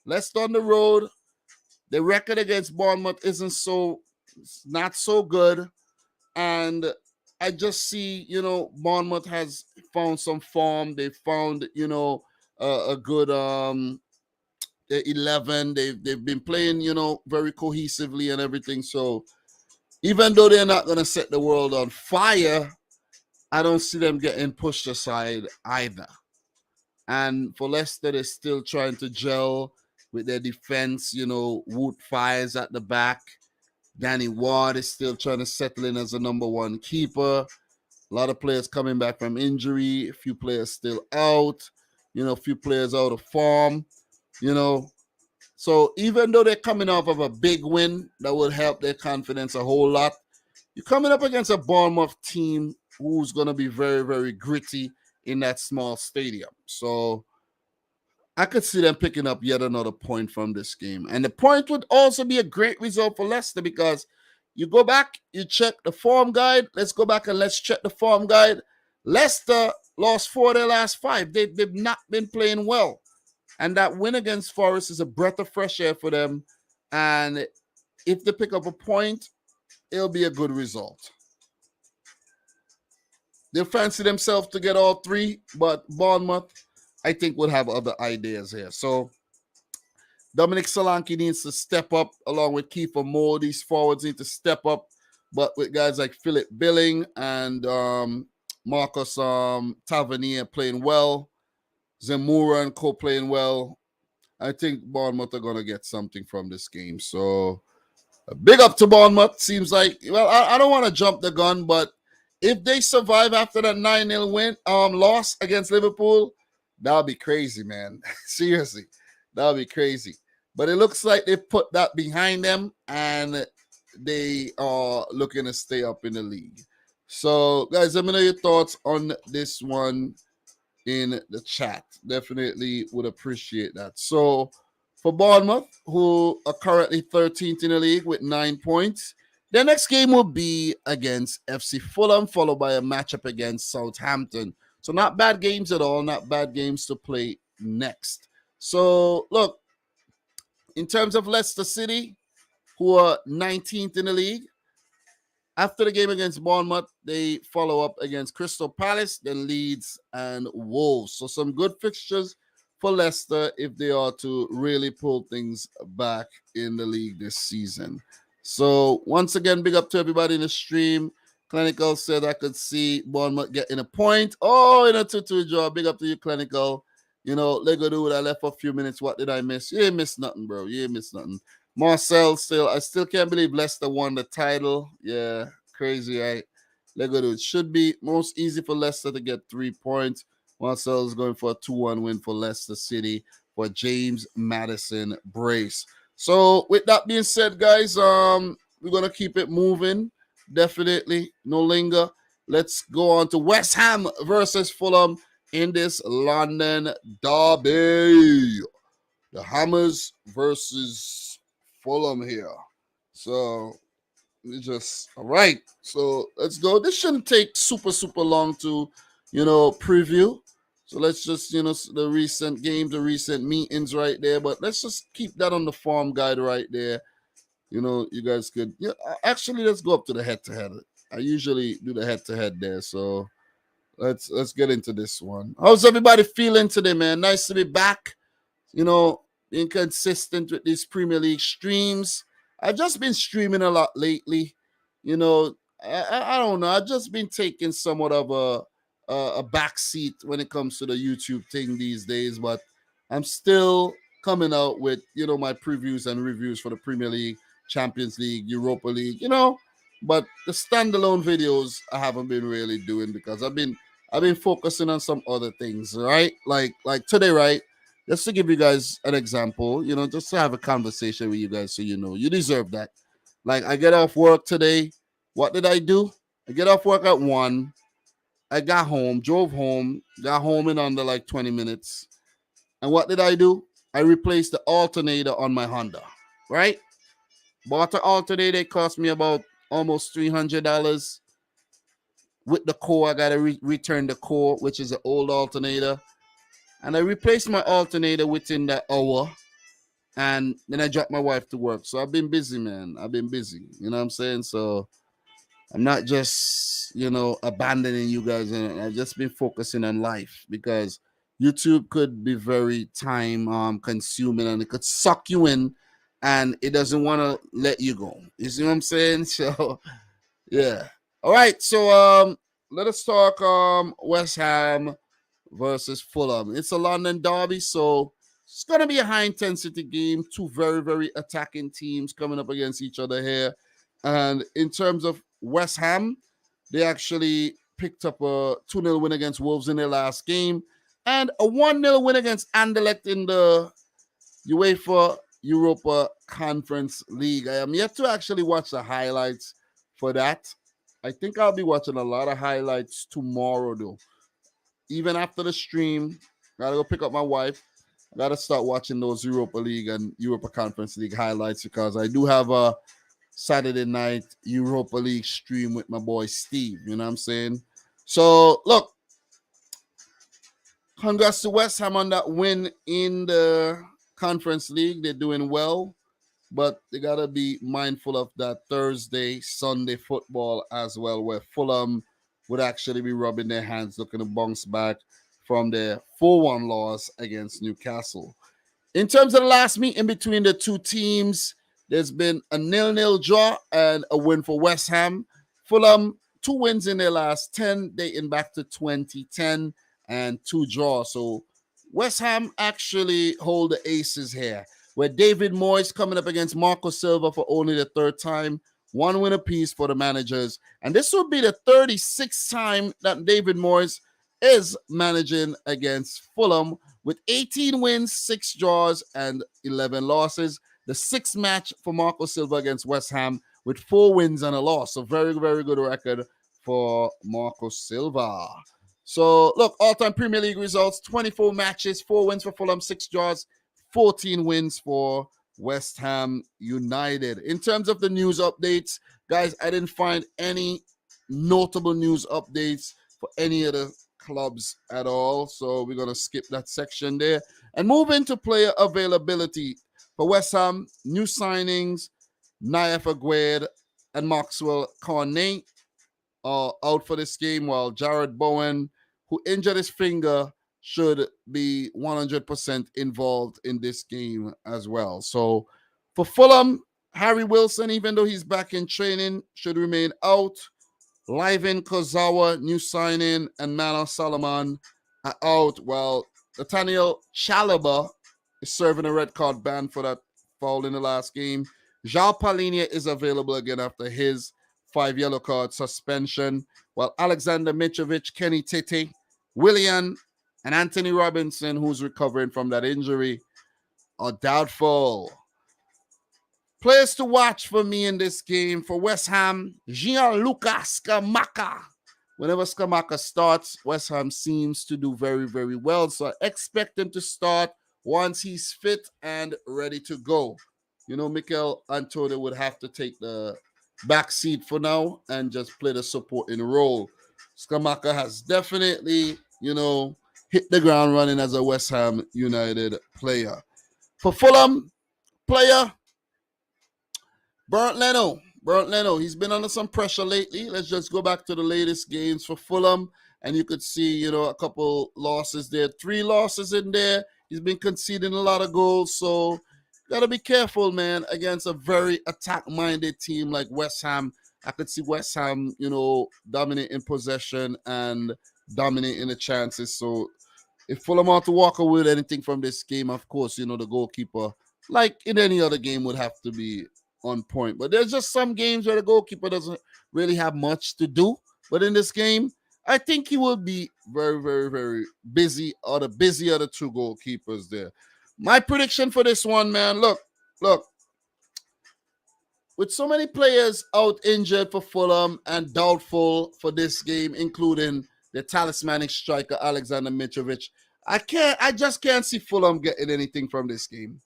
A: Leicester on the road. The record against Bournemouth not so good. And I just see, Bournemouth has found some form. They found, a good 11. They've been playing, very cohesively and everything. So even though they're not going to set the world on fire, I don't see them getting pushed aside either. And for Leicester, they're still trying to gel with their defense. Wood Fires at the back. Danny Ward is still trying to settle in as a number 1 keeper. A lot of players coming back from injury. A few players still out. A few players out of form. So even though they're coming off of a big win that will help their confidence a whole lot, you're coming up against a Bournemouth team who's going to be very, very gritty in that small stadium. So I could see them picking up yet another point from this game. And the point would also be a great result for Leicester because you go back, you check the form guide. Let's go back and let's check the form guide. Leicester lost 4 of their last 5. They've not been playing well. And that win against Forest is a breath of fresh air for them. And if they pick up a point, it'll be a good result. They'll fancy themselves to get all 3, but Bournemouth, I think would have other ideas here. So Dominic Solanke needs to step up along with Kiefer Moore. These forwards need to step up. But with guys like Philip Billing and Marcus Tavernier playing well, Zemura and Co playing well, I think Bournemouth are going to get something from this game. So big up to Bournemouth. Seems like, well, I don't want to jump the gun, but if they survive after that 9-0 win, loss against Liverpool, that'll be crazy, man. Seriously, that'll be crazy. But it looks like they put that behind them and they are looking to stay up in the league. So, guys, let me know your thoughts on this one in the chat. Definitely would appreciate that. So, for Bournemouth, who are currently 13th in the league with 9 points, their next game will be against FC Fulham, followed by a matchup against Southampton. So, not bad games at all, not bad games to play next. So, look, in terms of Leicester City, who are 19th in the league, after the game against Bournemouth, they follow up against Crystal Palace, then Leeds and Wolves. So some good fixtures for Leicester if they are to really pull things back in the league this season. So once again, big up to everybody in the stream. Clinical said I could see Bournemouth getting a point. Oh, in a 2-2 draw. Big up to you, Clinical. You know, Lego dude, I left for a few minutes. What did I miss? You ain't missed nothing, bro. You ain't missed nothing. Marcel I still can't believe Leicester won the title. Yeah, crazy, right? Lego dude, should be most easy for Leicester to get 3 points. Marcel is going for a 2-1 win for Leicester City for James Madison Brace. So with that being said, guys, we're gonna keep it moving. Definitely, no linger. Let's go on to West Ham versus Fulham in this London derby. The Hammers versus Fulham here. So we just all right. So let's go. This shouldn't take super long to, preview. So let's just, the recent games, the recent meetings right there. But let's just keep that on the form guide right there. You guys could. Yeah, actually, let's go up to the head-to-head. I usually do the head-to-head there. So let's get into this one. How's everybody feeling today, man? Nice to be back. Being consistent with these Premier League streams. I've just been streaming a lot lately. I don't know. I've just been taking somewhat of a back seat when it comes to the YouTube thing these days, but I'm still coming out with, my previews and reviews for the Premier League, Champions League, Europa League, but the standalone videos I haven't been really doing because I've been focusing on some other things, right? Like today, right? Just to give you guys an example, just to have a conversation with you guys so you deserve that. Like, I get off work today. What did I do? I get off work at 1. I got home, drove home, got home in under like 20 minutes. And what did I do? I replaced the alternator on my Honda, right? Bought the alternator. It cost me about almost $300. With the core, I got to return the core, which is an old alternator. And I replaced my alternator within that hour. And then I dropped my wife to work. So I've been busy, man. I've been busy. You know what I'm saying? So I'm not just, abandoning you guys. And I've just been focusing on life because YouTube could be very time consuming and it could suck you in and it doesn't want to let you go. You see what I'm saying? So, yeah. All right. So let us talk West Ham versus Fulham. It's a London derby, so it's going to be a high-intensity game. Two very, very attacking teams coming up against each other here. And in terms of West Ham, they actually picked up a 2-0 win against Wolves in their last game and a 1-0 win against Anderlecht in the UEFA Europa Conference League. I am yet to actually watch the highlights for that. I think I'll be watching a lot of highlights tomorrow, though. Even after the stream, gotta go pick up my wife. I gotta start watching those Europa League and Europa Conference League highlights because I do have a Saturday night Europa League stream with my boy Steve. You know what I'm saying? So look, congrats to West Ham on that win in the Conference League. They're doing well, but they gotta be mindful of that Thursday, Sunday football as well, where Fulham would actually be rubbing their hands, looking to bounce back from their 4-1 loss against Newcastle. In terms of the last meeting between the two teams, there's been a 0-0 draw and a win for West Ham. Fulham, 2 wins in their last 10, dating back to 2010, and 2 draws. So West Ham actually hold the aces here, where David Moyes coming up against Marco Silva for only the 3rd time, 1 win apiece for the managers. And this would be the 36th time that David Moyes is managing against Fulham, with 18 wins, 6 draws, and 11 losses. The 6th match for Marco Silva against West Ham with 4 wins and a loss. So very, very good record for Marco Silva. So look, all-time Premier League results, 24 matches, 4 wins for Fulham, 6 draws, 14 wins for West Ham United. In terms of the news updates, guys, I didn't find any notable news updates for any of the clubs at all, so we're going to skip that section there and move into player availability. For West Ham, new signings, Naif Aguerd and Maxwell Cornet are out for this game, while Jared Bowen, who injured his finger, should be 100% involved in this game as well. So for Fulham, Harry Wilson, even though he's back in training, should remain out. Livin Kozawa, new signing, and Manor Solomon are out, while Nathaniel Chalobah is serving a red card ban for that foul in the last game. João Palhinha is available again after his 5 yellow card suspension, while Alexander Mitrovic, Kenny Tete, Willian, and Anthony Robinson, who's recovering from that injury, are doubtful. Players to watch for me in this game. For West Ham, Gianluca Scamacca. Whenever Scamacca starts, West Ham seems to do very, very well. So I expect him to start once he's fit and ready to go. You know, Mikel Antonio would have to take the back seat for now and just play the supporting role. Scamacca has definitely, hit the ground running as a West Ham United player. For Fulham, player Bernd Leno, he's been under some pressure lately. Let's just go back to the latest games for Fulham, and you could see, a couple losses there. 3 losses in there. He's been conceding a lot of goals, so got to be careful, man, against a very attack-minded team like West Ham. I could see West Ham, dominating possession and dominating the chances. So if Fulham want to walk away with anything from this game, of course, the goalkeeper, like in any other game, would have to be on point. But there's just some games where the goalkeeper doesn't really have much to do. But in this game, I think he will be very, very, very busy, or the busier of the 2 goalkeepers there. My prediction for this one, man, look. With so many players out injured for Fulham and doubtful for this game, including the talismanic striker Alexander Mitrovic, I just can't see Fulham getting anything from this game.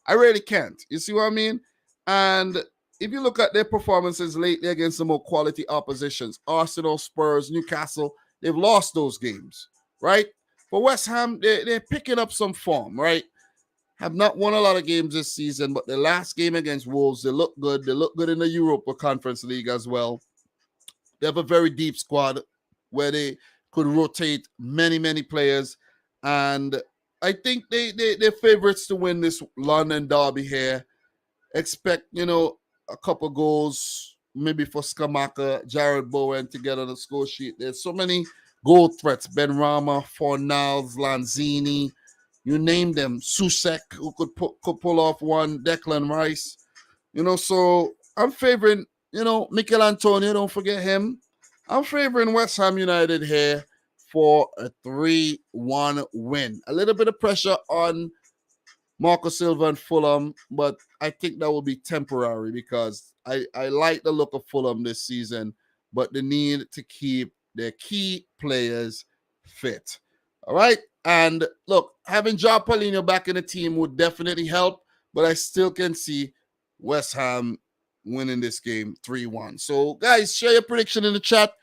A: I really can't. You see what I mean? And if you look at their performances lately against the more quality oppositions, Arsenal, Spurs, Newcastle, they've lost those games, right? For West Ham, they're picking up some form, right? Have not won a lot of games this season, but the last game against Wolves, they look good. They look good in the Europa Conference League as well. They have a very deep squad where they could rotate many, many players. And I think they're favorites to win this London derby here. Expect, a couple goals, maybe for Scamacca, Jared Bowen to get on the score sheet. There's so many goal threats. Ben Rama, Fornals, Lanzini, you name them. Susek, who could pull off one. Declan Rice. So I'm favoring, Mikel Antonio, don't forget him. I'm favoring West Ham United here for a 3-1 win. A little bit of pressure on Marco Silva and Fulham, but I think that will be temporary because I like the look of Fulham this season, but they need to keep their key players fit. All right? And look, having João Palhinha back in the team would definitely help, but I still can see West Ham winning this game 3-1. So, guys, share your prediction in the chat.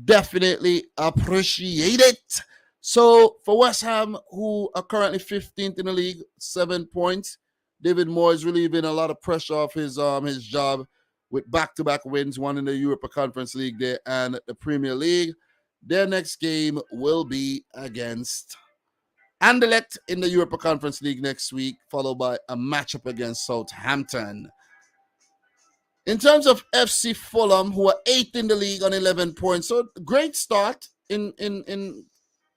A: Definitely appreciate it. So for West Ham, who are currently 15th in the league, 7 points, David Moyes relieving a lot of pressure off his job with back-to-back wins, one in the Europa Conference League there and the Premier League. Their next game will be against Anderlecht in the Europa Conference League next week, followed by a matchup against Southampton. In terms of FC Fulham, who are 8th in the league on 11 points, so great start in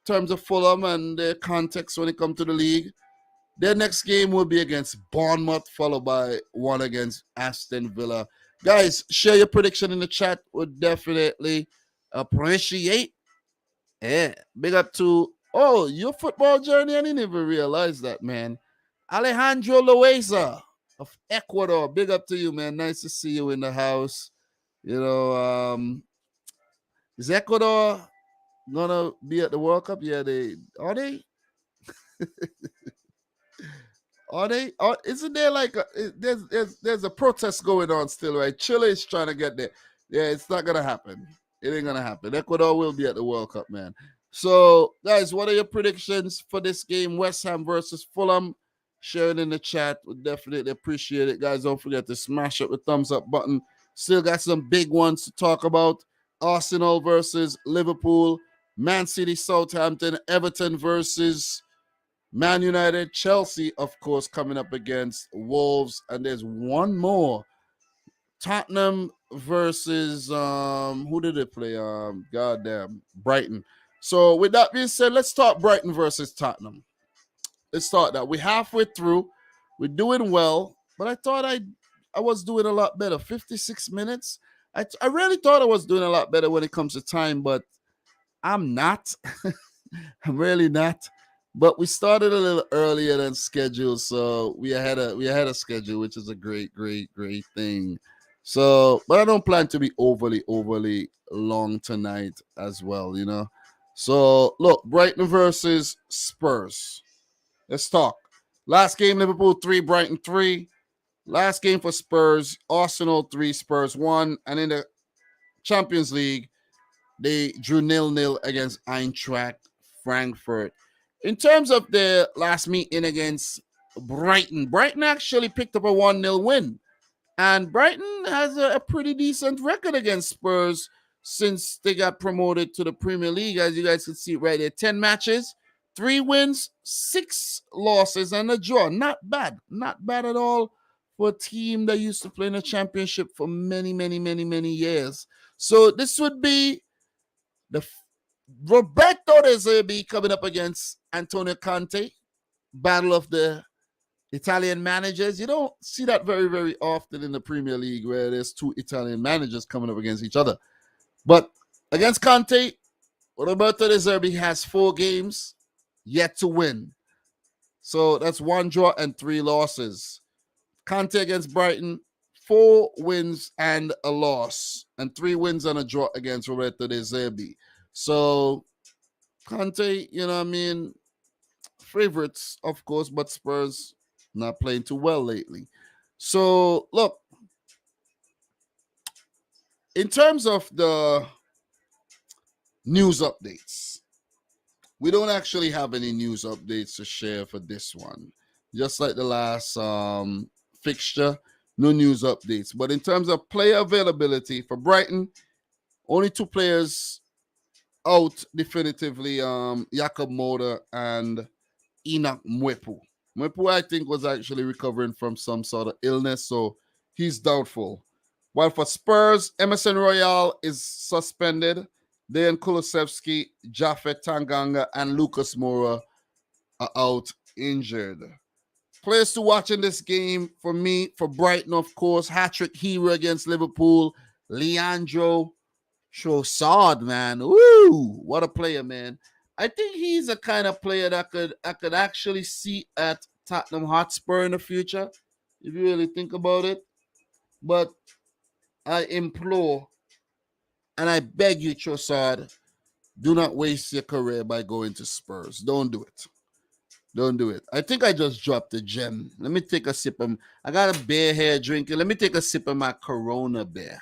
A: terms of Fulham and their context when it comes to the league. Their next game will be against Bournemouth, followed by one against Aston Villa. Guys, share your prediction in the chat. Would definitely appreciate. Yeah, big up to your football journey. I didn't even realize that, man. Alejandro Loaiza of Ecuador. Big up to you, man. Nice to see you in the house. Is Ecuador gonna be at the World Cup? Yeah, are they? Are they? Isn't there like there's a protest going on still, right? Chile is trying to get there. Yeah, it's not gonna happen. It ain't gonna happen. Ecuador will be at the World Cup, man. So, guys, what are your predictions for this game? West Ham versus Fulham. Share it in the chat. Would definitely appreciate it, guys. Don't forget to smash up the thumbs up button. Still got some big ones to talk about. Arsenal versus Liverpool. Man City, Southampton. Everton versus Man United, Chelsea, of course, coming up against Wolves. And there's one more. Tottenham versus who did they play? Brighton. So with that being said, let's talk Brighton versus Tottenham. Let's start that. We're halfway through. We're doing well, but I thought I was doing a lot better. 56 minutes. I really thought I was doing a lot better when it comes to time, but I'm not. I'm really not. But we started a little earlier than scheduled, so we had a schedule, which is a great thing. So, but I don't plan to be overly long tonight as well, you know. So, look, Brighton versus Spurs. Let's talk. Last game, Liverpool 3, Brighton 3. Last game for Spurs, Arsenal 3, Spurs 1. And in the Champions League, they drew 0-0 against Eintracht Frankfurt. In terms of their last meeting against Brighton actually picked up a 1-0 win. And Brighton has a pretty decent record against Spurs since they got promoted to the Premier League. As you guys can see right there, 10 matches, 3 wins, 6 losses, and a draw. Not bad at all for a team that used to play in the Championship for many years. So this would be the Roberto De Zerbi coming up against Antonio Conte, battle of the Italian managers. You don't see that very often in the Premier League where there's 2 Italian managers coming up against each other. But against Conte, Roberto De Zerbi has 4 games yet to win. So that's 1 draw and 3 losses. Conte against Brighton, 4 wins and a loss, and 3 wins and a draw against Roberto De Zerbi. So, Conte, you know what I mean, favorites, of course, but Spurs not playing too well lately. So, look, in terms of the news updates, we don't actually have any news updates to share for this one. Just like the last fixture, no news updates. But in terms of player availability for Brighton, only 2 players out definitively, Jakob Moder and Enoch Mwepu. Mwepu, I think, was actually recovering from some sort of illness, so he's doubtful. While for Spurs, Emerson Royale is suspended. Dejan Kulusevski, Japhet Tanganga, and Lucas Moura are out injured. Players to watch in this game for me, for Brighton, of course, hat-trick hero against Liverpool, Leandro Trossard, man. Woo! What a player, man. I think he's a kind of player that I could actually see at Tottenham Hotspur in the future, if you really think about it. But I implore and I beg you, Trossard, do not waste your career by going to Spurs. Don't do it. Don't do it. I think I just dropped a gem. Let me take a sip of, I got a beer here drinking. Let me take a sip of my Corona beer.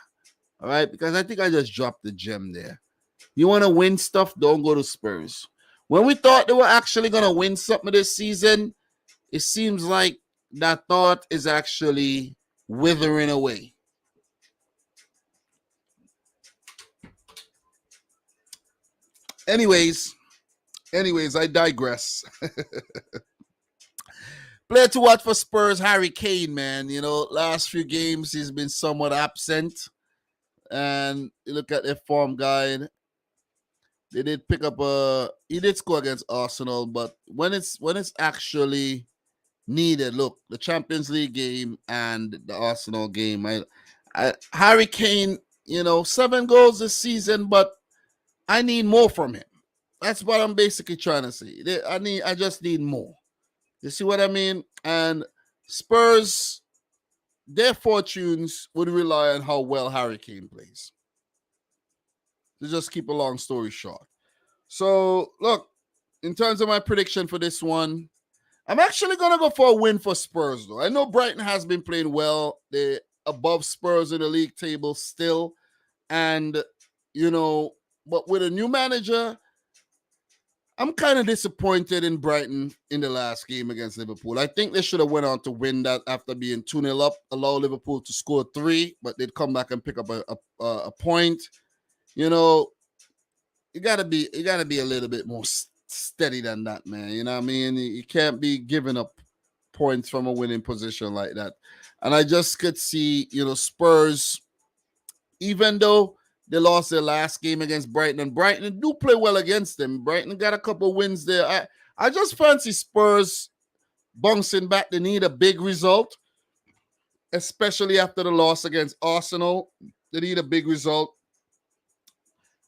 A: All right, because I think I just dropped the gem there. You want to win stuff, don't go to Spurs. When we thought they were actually going to win something this season, it seems like that thought is actually withering away. Anyways, Anyways, I digress. Player to watch for Spurs, Harry Kane, man. You know, last few games he's been somewhat absent. And you look at their form guide. They did pick up he did score against Arsenal, but when it's actually needed, look, the Champions League game and the Arsenal game, Harry Kane, 7 goals this season, but I need more from him. That's what I'm basically trying to say. I just need more. You see what I mean? And Spurs, their fortunes would rely on how well Harry Kane plays. To just keep a long story short. So, look, in terms of my prediction for this one, I'm actually going to go for a win for Spurs, though. I know Brighton has been playing well. They're above Spurs in the league table still. And, but with a new manager, I'm kind of disappointed in Brighton in the last game against Liverpool. I think they should have went on to win that after being 2-0 up, allow Liverpool to score 3, but they'd come back and pick up a point. You know, you gotta be a little bit more steady than that, man. You know what I mean? You can't be giving up points from a winning position like that. And I just could see, Spurs, even though they lost their last game against Brighton, and Brighton do play well against them. Brighton got a couple wins there. I just fancy Spurs bouncing back. They need a big result, especially after the loss against Arsenal. They need a big result.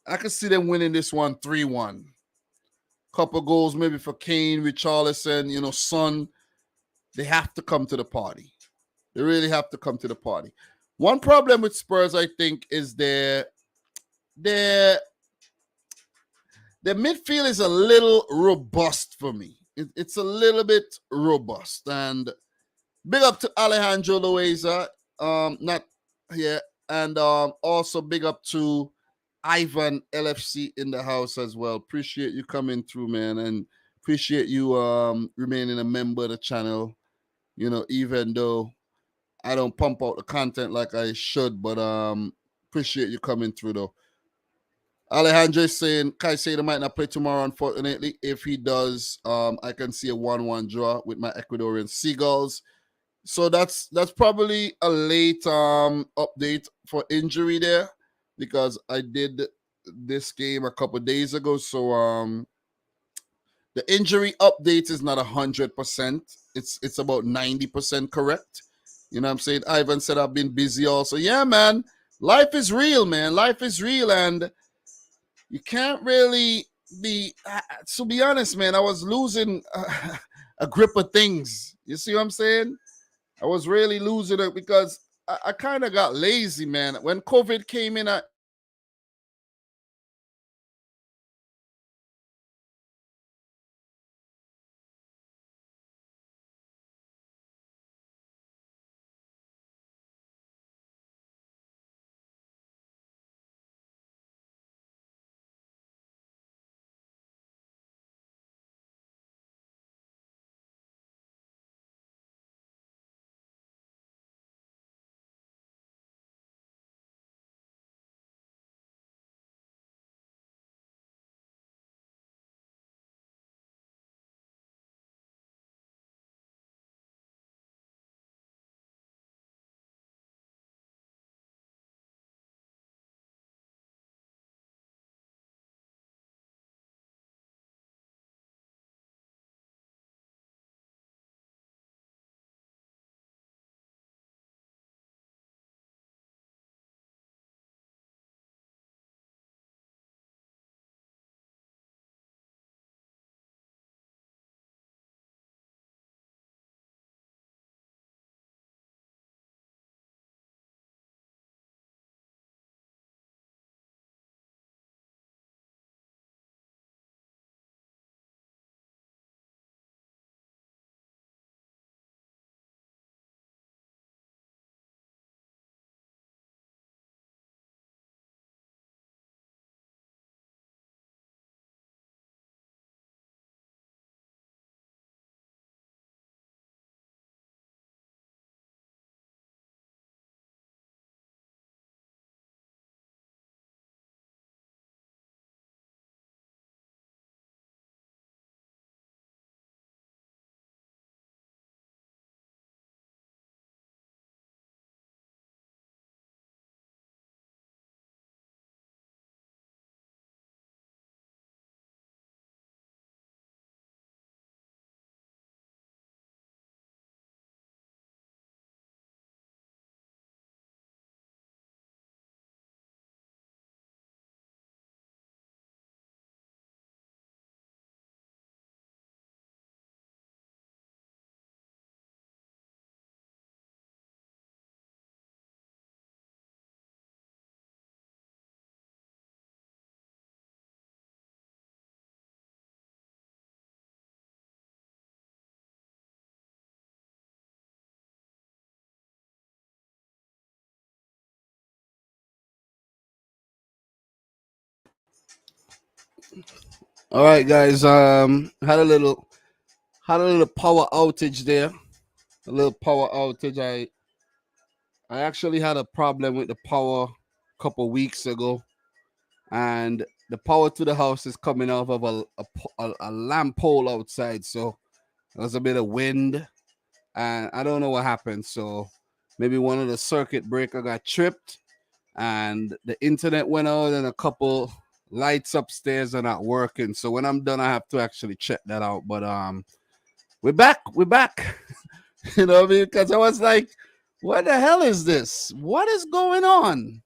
A: I could see them winning this one 3-1. Couple goals maybe for Kane, Richarlison, Son. They have to come to the party. They really have to come to the party. One problem with Spurs, I think, is their midfield is a little robust for me. It's a little bit robust. And big up to Alejandro Loaiza. Not here. And also big up to Ivan LFC in the house as well. Appreciate you coming through, man. And appreciate you remaining a member of the channel. Even though I don't pump out the content like I should, but appreciate you coming through though. Alejandro is saying Caicedo might not play tomorrow, unfortunately. If he does, I can see a 1-1 draw with my Ecuadorian Seagulls. So that's probably a late update for injury there, because I did this game a couple days ago. So the injury update is not 100%. It's about 90% correct. You know what I'm saying? Ivan said I've been busy also. Yeah, man. Life is real, man. Life is real, and you can't really be. To be honest, man, I was losing a grip of things. You see what I'm saying? I was really losing it because I kind of got lazy, man. When COVID came in, All right, guys. Had a little power outage there. A little power outage. I actually had a problem with the power a couple weeks ago, and the power to the house is coming off of a lamp pole outside. So there was a bit of wind, and I don't know what happened. So maybe one of the circuit breaker got tripped, and the internet went out, and a couple lights upstairs are not working. So when I'm done, I have to actually check that out. But we're back. We're back. You know what I mean? Because I was like, what the hell is this? What is going on?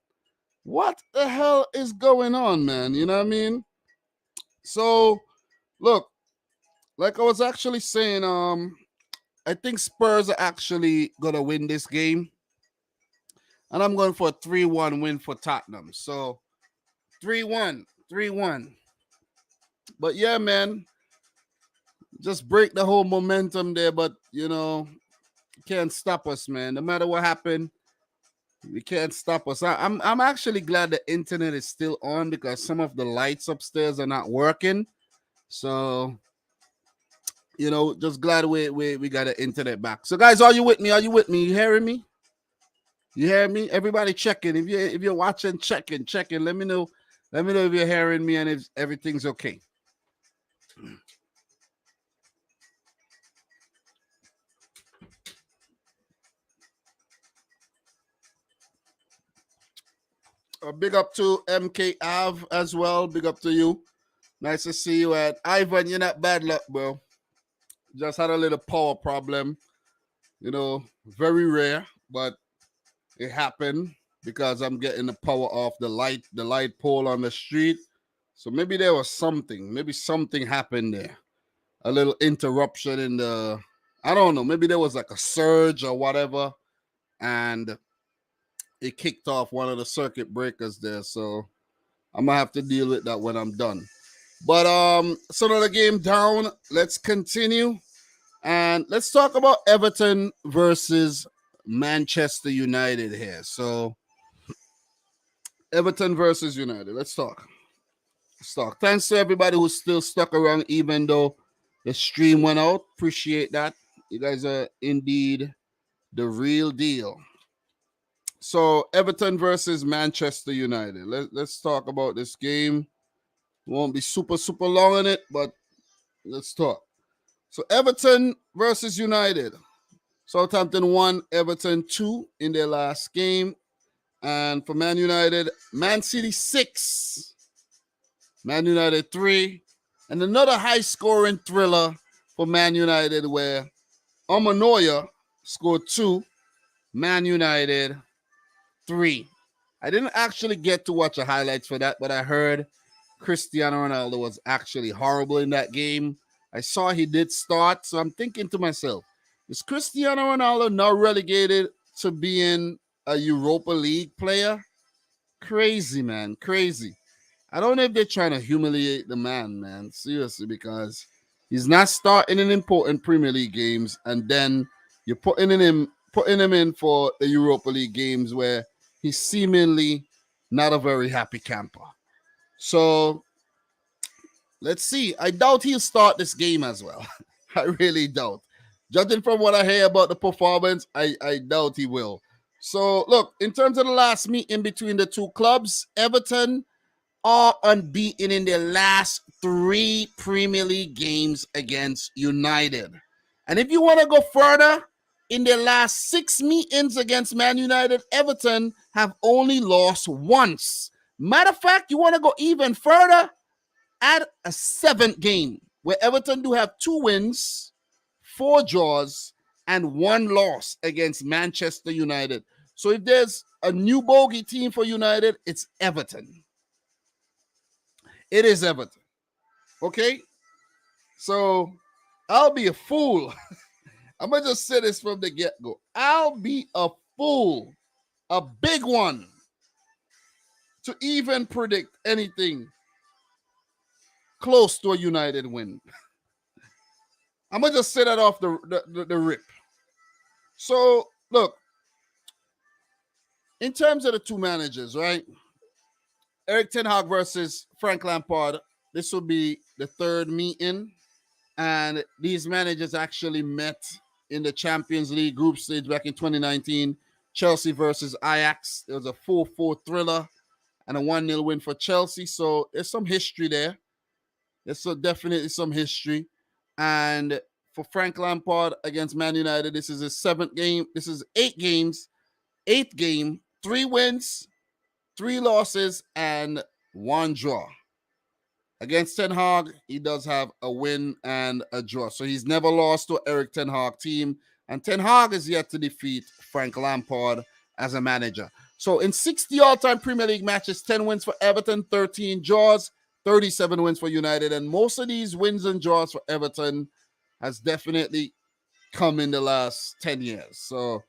A: What the hell is going on, man? You know what I mean? So, look, like I was actually saying, I think Spurs are actually gonna win this game, and I'm going for a 3-1 win for Tottenham. So 3-1, 3-1. But yeah, man, just break the whole momentum there. But can't stop us, man. No matter what happened, we can't stop us. I'm actually glad the internet is still on because some of the lights upstairs are not working. So just glad we got the internet back. So guys, are you with me? Are you with me? You hearing me? You hear me? Everybody checking. If you're watching, checking. Let me know. Let me know if you're hearing me and if everything's okay. Big up to MK Av as well. Big up to you. Nice to see you. At Ivan, you're not bad luck, bro. Just had a little power problem. Very rare, but it happened because I'm getting the power off the light pole on the street. So maybe there was something. Maybe something happened there. A little interruption in the. I don't know. Maybe there was like a surge or whatever, and it kicked off one of the circuit breakers there. So I'm gonna have to deal with that when I'm done. But so another game down. Let's continue. And let's talk about Everton versus Manchester United here. So, Everton versus United. Let's talk. Let's talk. Thanks to everybody who's still stuck around, even though the stream went out. Appreciate that. You guys are indeed the real deal. So, Everton versus Manchester United. Let's talk about this game. Won't be super, super long on it, but let's talk. So, Everton versus United. Southampton 1, Everton 2 in their last game. And for Man United, Man City 6, Man United 3. And another high-scoring thriller for Man United where Omanoya scored 2, Man United 3. I didn't actually get to watch the highlights for that, but I heard Cristiano Ronaldo was actually horrible in that game. I saw he did start, so I'm thinking to myself, is Cristiano Ronaldo now relegated to being a Europa League player? Crazy, man. Crazy. I don't know if they're trying to humiliate the man. Seriously, because he's not starting in important Premier League games, and then you're putting him in for the Europa League games where he's seemingly not a very happy camper. So let's see. I doubt he'll start this game as well. I really doubt. Judging from what I hear about the performance, I doubt he will. So, look, in terms of the last meeting between the two clubs, Everton are unbeaten in their last 3 Premier League games against United. And if you want to go further, in their last 6 meetings against Man United, Everton have only lost once. Matter of fact, you want to go even further? Add a 7th game where Everton do have 2 wins, 4 draws, and 1 loss against Manchester United. So if there's a new bogey team for United, it's Everton. It is Everton. Okay? So I'll be a fool. I'm going to just say this from the get-go. I'll be a fool, a big one, to even predict anything close to a United win. I'm going to just say that off the rip. So, look, in terms of the two managers, right? Eric Ten Hag versus Frank Lampard. this will be the third meeting, and these managers actually met in the Champions League group stage back in 2019. Chelsea versus Ajax. It was a 4-4 thriller and a 1-0 win for Chelsea. So there's some history there. There's definitely some history. And for Frank Lampard against Man United, this is his 7th game. This is 8 games, 8th game, 3 wins, 3 losses, and 1 draw. Against Ten Hag, he does have a win and a draw. So he's never lost to Eric Ten Hag team. And Ten Hag is yet to defeat Frank Lampard as a manager. So in 60 all-time Premier League matches, 10 wins for Everton, 13 draws, 37 wins for United. And most of these wins and draws for Everton has definitely come in the last 10 years. So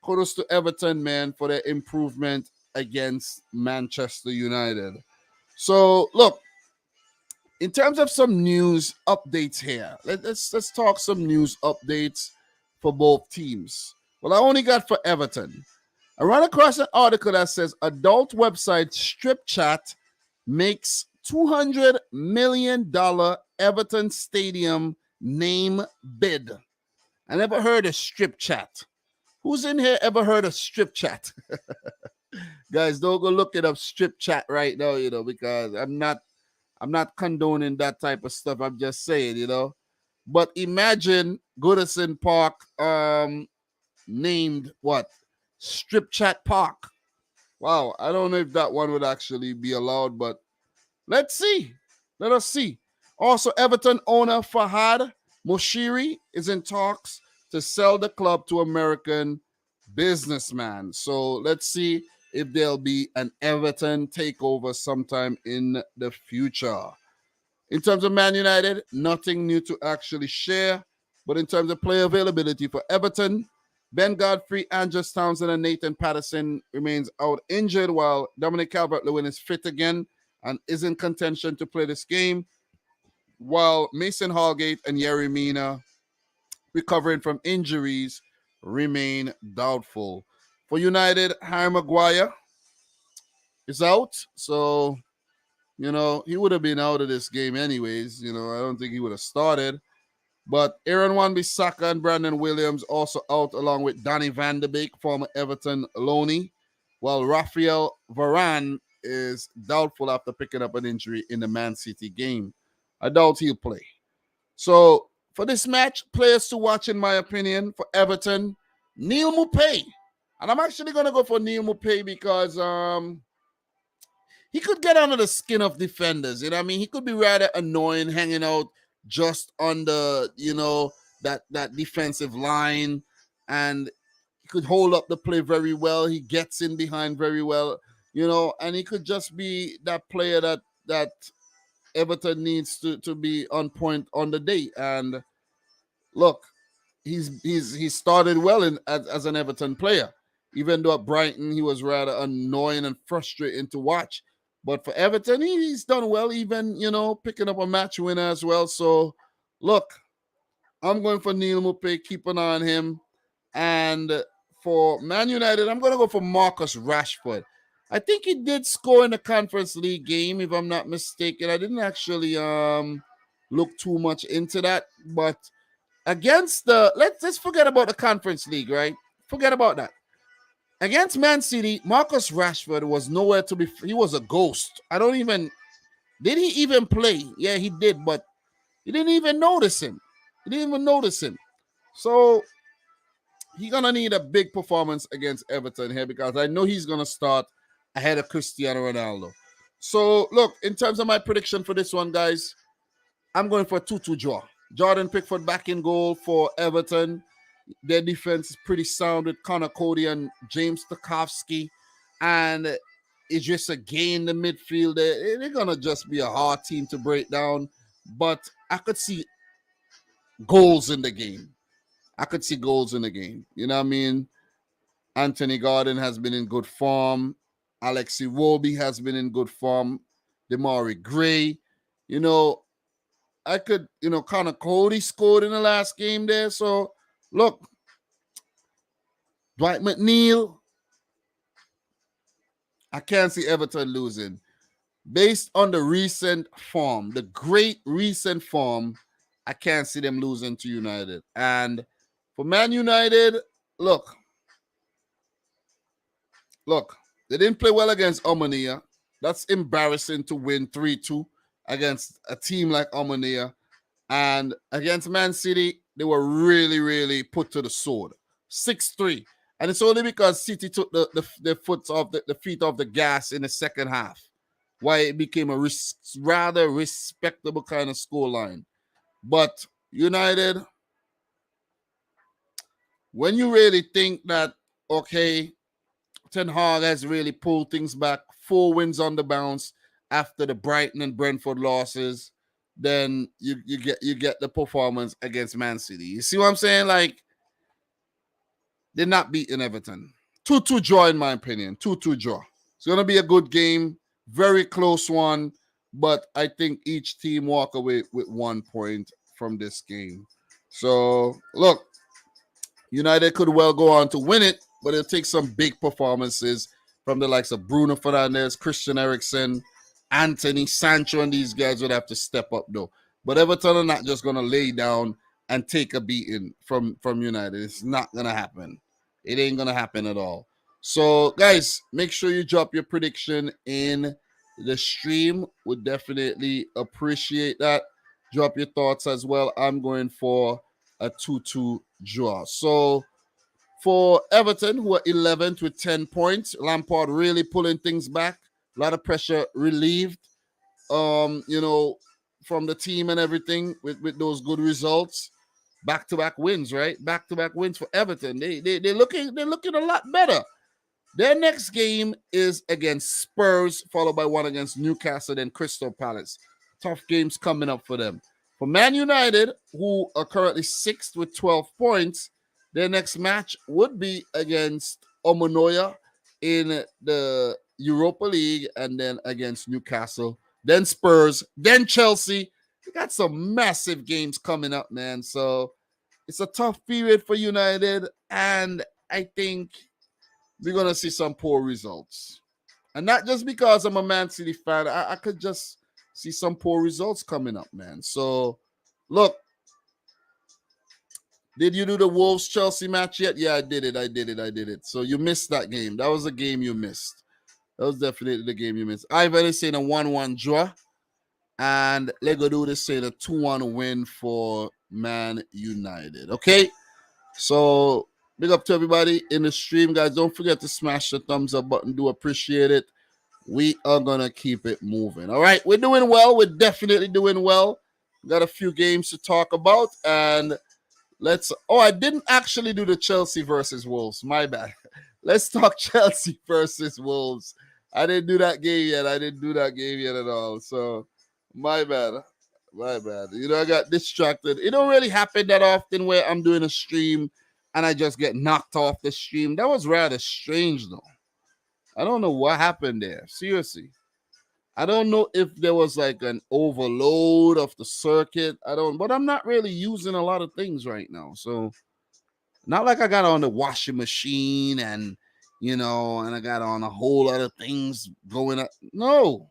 A: kudos to Everton, man, for their improvement against Manchester United. So look, in terms of some news updates here, let's talk some news updates for both teams. Well, I only got for Everton. I ran across an article that says adult website Strip Chat makes $200 million Everton Stadium name bid. I never heard of Strip Chat. Who's in here ever heard of Strip Chat? Guys, don't go look it up, Strip Chat right now, because I'm not condoning that type of stuff. I'm just saying, But imagine Goodison Park named what? Strip Chat Park. Wow, I don't know if that one would actually be allowed, but let's see. Let us see. Also, Everton owner Fahad Moshiri is in talks to sell the club to American businessman. So let's see if there'll be an Everton takeover sometime in the future. In terms of Man United, nothing new to actually share. But in terms of player availability for Everton, Ben Godfrey, Andres Townsend, and Nathan Patterson remains out injured, while Dominic Calvert-Lewin is fit again and is in contention to play this game, while Mason Holgate and Yerry Mina, recovering from injuries, remain doubtful. For United, Harry Maguire is out. So, he would have been out of this game anyways. I don't think he would have started. But Aaron Wan-Bissaka and Brandon Williams also out, along with Donny van de Beek, former Everton loanee, while Rafael Varane is doubtful after picking up an injury in the Man City game. I doubt he'll play. So for this match, players to watch, in my opinion, for Everton, Neal Maupay. And I'm actually going to go for Neal Maupay because he could get under the skin of defenders. He could be rather annoying, hanging out just on the, that defensive line, and he could hold up the play very well. He gets in behind very well, and he could just be that player that Everton needs to be on point on the day. And look, he's started well as an Everton player. Even though at Brighton he was rather annoying and frustrating to watch. But for Everton, he's done well, even, picking up a match winner as well. So, look, I'm going for Neal Maupay. Keep an eye on him. And for Man United, I'm going to go for Marcus Rashford. I think he did score in the Conference League game, if I'm not mistaken. I didn't actually look too much into that. But against let's forget about the Conference League, right? Forget about that. Against Man City, Marcus Rashford was nowhere to be. He was a ghost. Did he even play? Yeah, he did, but you didn't even notice him. So he's going to need a big performance against Everton here, because I know he's going to start ahead of Cristiano Ronaldo. So, look, in terms of my prediction for this one, guys, I'm going for a 2-2 draw. Jordan Pickford back in goal for Everton. Their defense is pretty sound with Connor Cody and James Tarkowski, and Idrissa Gueye in the midfield. They're going to just be a hard team to break down, but I could see goals in the game. You know what I mean? Anthony Gordon has been in good form. Alexi Iwobi has been in good form. Demari Gray. Connor Cody scored in the last game there. So, look, Dwight McNeil, I can't see Everton losing. based on the recent form, the great recent form, I can't see them losing to United. And for Man United, look, they didn't play well against Omonia. That's embarrassing to win 3-2 against a team like Omonia. And against Man City, they were really, really put to the sword. 6-3. And it's only because City took the feet off the gas in the second half, why it became a rather respectable kind of scoreline. But United, when you really think that, okay, Ten Hag has really pulled things back, 4 wins on the bounce after the Brighton and Brentford losses, then you get the performance against Man City. You see what I'm saying? Like, they're not beating Everton. 2-2 draw, in my opinion. 2-2 draw. It's going to be a good game. Very close one. But I think each team walk away with 1 point from this game. So, look, United could well go on to win it, but it'll take some big performances from the likes of Bruno Fernandes, Christian Eriksen, Anthony, Sancho, and these guys would have to step up, though. But Everton are not just going to lay down and take a beating from United. It's not going to happen. It ain't going to happen at all. So, guys, make sure you drop your prediction in the stream. Would definitely appreciate that. Drop your thoughts as well. I'm going for a 2-2 draw. So, for Everton, who are 11th with 10 points, Lampard really pulling things back. A lot of pressure relieved, from the team and everything with those good results. Back-to-back wins, right? Back-to-back wins for Everton. They're looking a lot better. Their next game is against Spurs, followed by one against Newcastle, then Crystal Palace. Tough games coming up for them. For Man United, who are currently 6th with 12 points, their next match would be against Omonia in the Europa League, and then against Newcastle, then Spurs, then Chelsea. We got some massive games coming up, man. So it's a tough period for United, and I think we're going to see some poor results. And not just because I'm a Man City fan. I could just see some poor results coming up, man. So, look, did you do the Wolves-Chelsea match yet? Yeah, I did it. So you missed that game. That was a game you missed. That was definitely the game you missed. Ivan is saying a 1-1 draw. And Lego Dude is saying a 2-1 win for Man United. Okay? So, big up to everybody in the stream, guys. Don't forget to smash the thumbs up button. Do appreciate it. We are going to keep it moving. All right? We're doing well. We're definitely doing well. Got a few games to talk about. And I didn't actually do the Chelsea versus Wolves. My bad. Let's talk Chelsea versus Wolves. I didn't do that game yet. At all. So, my bad. I got distracted. It don't really happen that often where I'm doing a stream and I just get knocked off the stream. That was rather strange, though. I don't know what happened there. Seriously. I don't know if there was like an overload of the circuit. But I'm not really using a lot of things right now. So, not like I got on the washing machine and I got on a whole lot of things going up. No,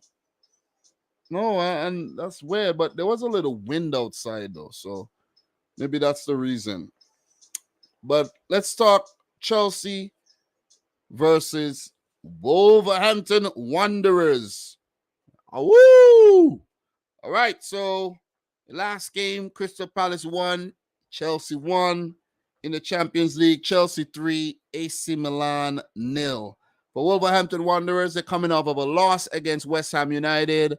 A: and that's weird. But there was a little wind outside, though. So, maybe that's the reason. But let's talk Chelsea versus Wolverhampton Wanderers. Woo! All right, so last game, Crystal Palace won, Chelsea won. In the Champions League, Chelsea 3, AC Milan 0. For Wolverhampton Wanderers, they're coming off of a loss against West Ham United,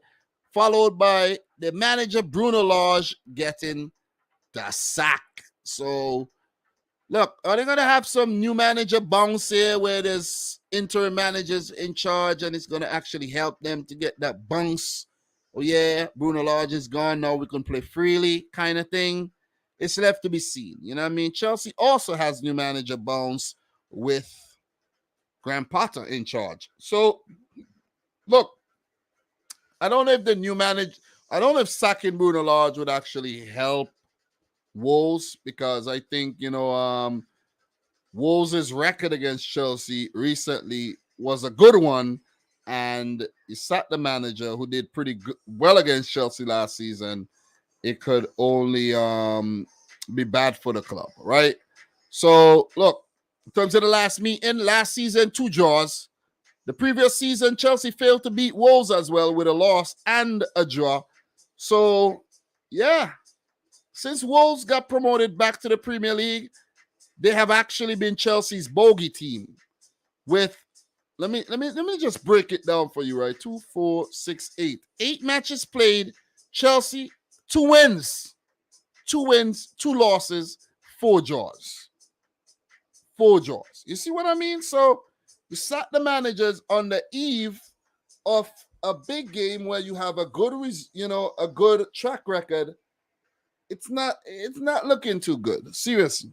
A: followed by the manager Bruno Lage getting the sack. So, look, are they going to have some new manager bounce here where there's interim managers in charge and it's going to actually help them to get that bounce? Oh, yeah, Bruno Lage is gone. Now we can play freely kind of thing. It's left to be seen. You know what I mean? Chelsea also has new manager bounce with Graham Potter in charge. So, look, I don't know if sacking Bruno Lage would actually help Wolves, because I think, Wolves' record against Chelsea recently was a good one, and you sacked the manager who did pretty good, well against Chelsea last season, it could only be bad for the club, right? So, look, in terms of the last meeting, last season, 2 draws. The previous season, Chelsea failed to beat Wolves as well with a loss and a draw. So, yeah, since Wolves got promoted back to the Premier League, they have actually been Chelsea's bogey team with, let me just break it down for you, right? 2, 4, 6, 8. 8 matches played, Chelsea, 2 wins. 2 wins, 2 losses, 4 draws. 4 draws. You see what I mean? So you sat the managers on the eve of a big game where you have a good, a good track record. It's not looking too good. Seriously.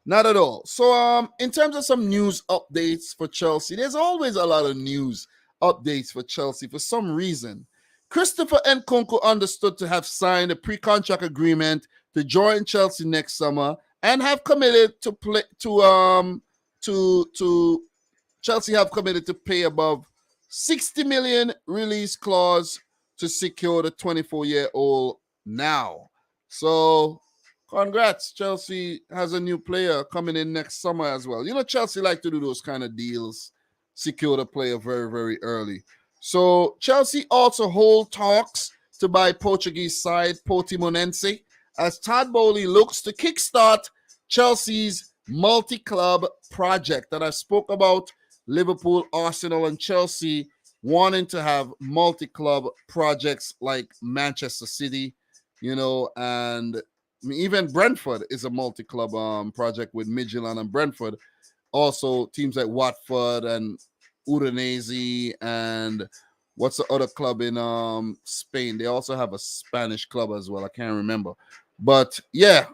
A: Not at all. So in terms of some news updates for Chelsea, there's always a lot of news updates for Chelsea for some reason. Christopher Nkunku understood to have signed a pre-contract agreement to join Chelsea next summer and have committed to play to Chelsea have committed to pay above 60 million release clause to secure the 24-year-old now. So congrats, Chelsea has a new player coming in next summer as well. You know, Chelsea like to do those kind of deals, secure the player very, very early. So Chelsea also hold talks to buy Portuguese side Portimonense as Todd Bowley looks to kickstart Chelsea's multi-club project that I spoke about. Liverpool, Arsenal, and Chelsea wanting to have multi-club projects like Manchester City, and even Brentford is a multi-club project with Midtjylland and Brentford. Also, teams like Watford and Udinese and what's the other club in Spain? They also have a Spanish club as well. I can't remember. But yeah.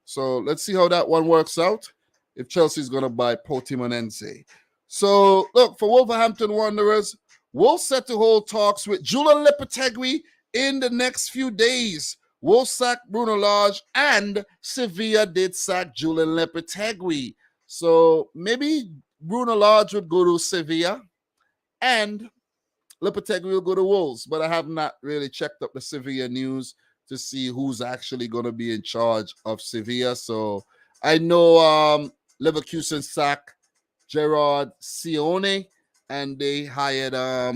A: So let's see how that one works out if Chelsea's going to buy Portimonense. So look, for Wolverhampton Wanderers, Wolves set to hold talks with Julian Lopetegui in the next few days. Wolves sacked Bruno Lage and Sevilla did sack Julian Lopetegui. So maybe Bruno Lage would go to Sevilla and Lopetegui will go to Wolves. But I have not really checked up the Sevilla news to see who's actually going to be in charge of Sevilla. So I know Leverkusen sacked Gerard Sione and they hired, of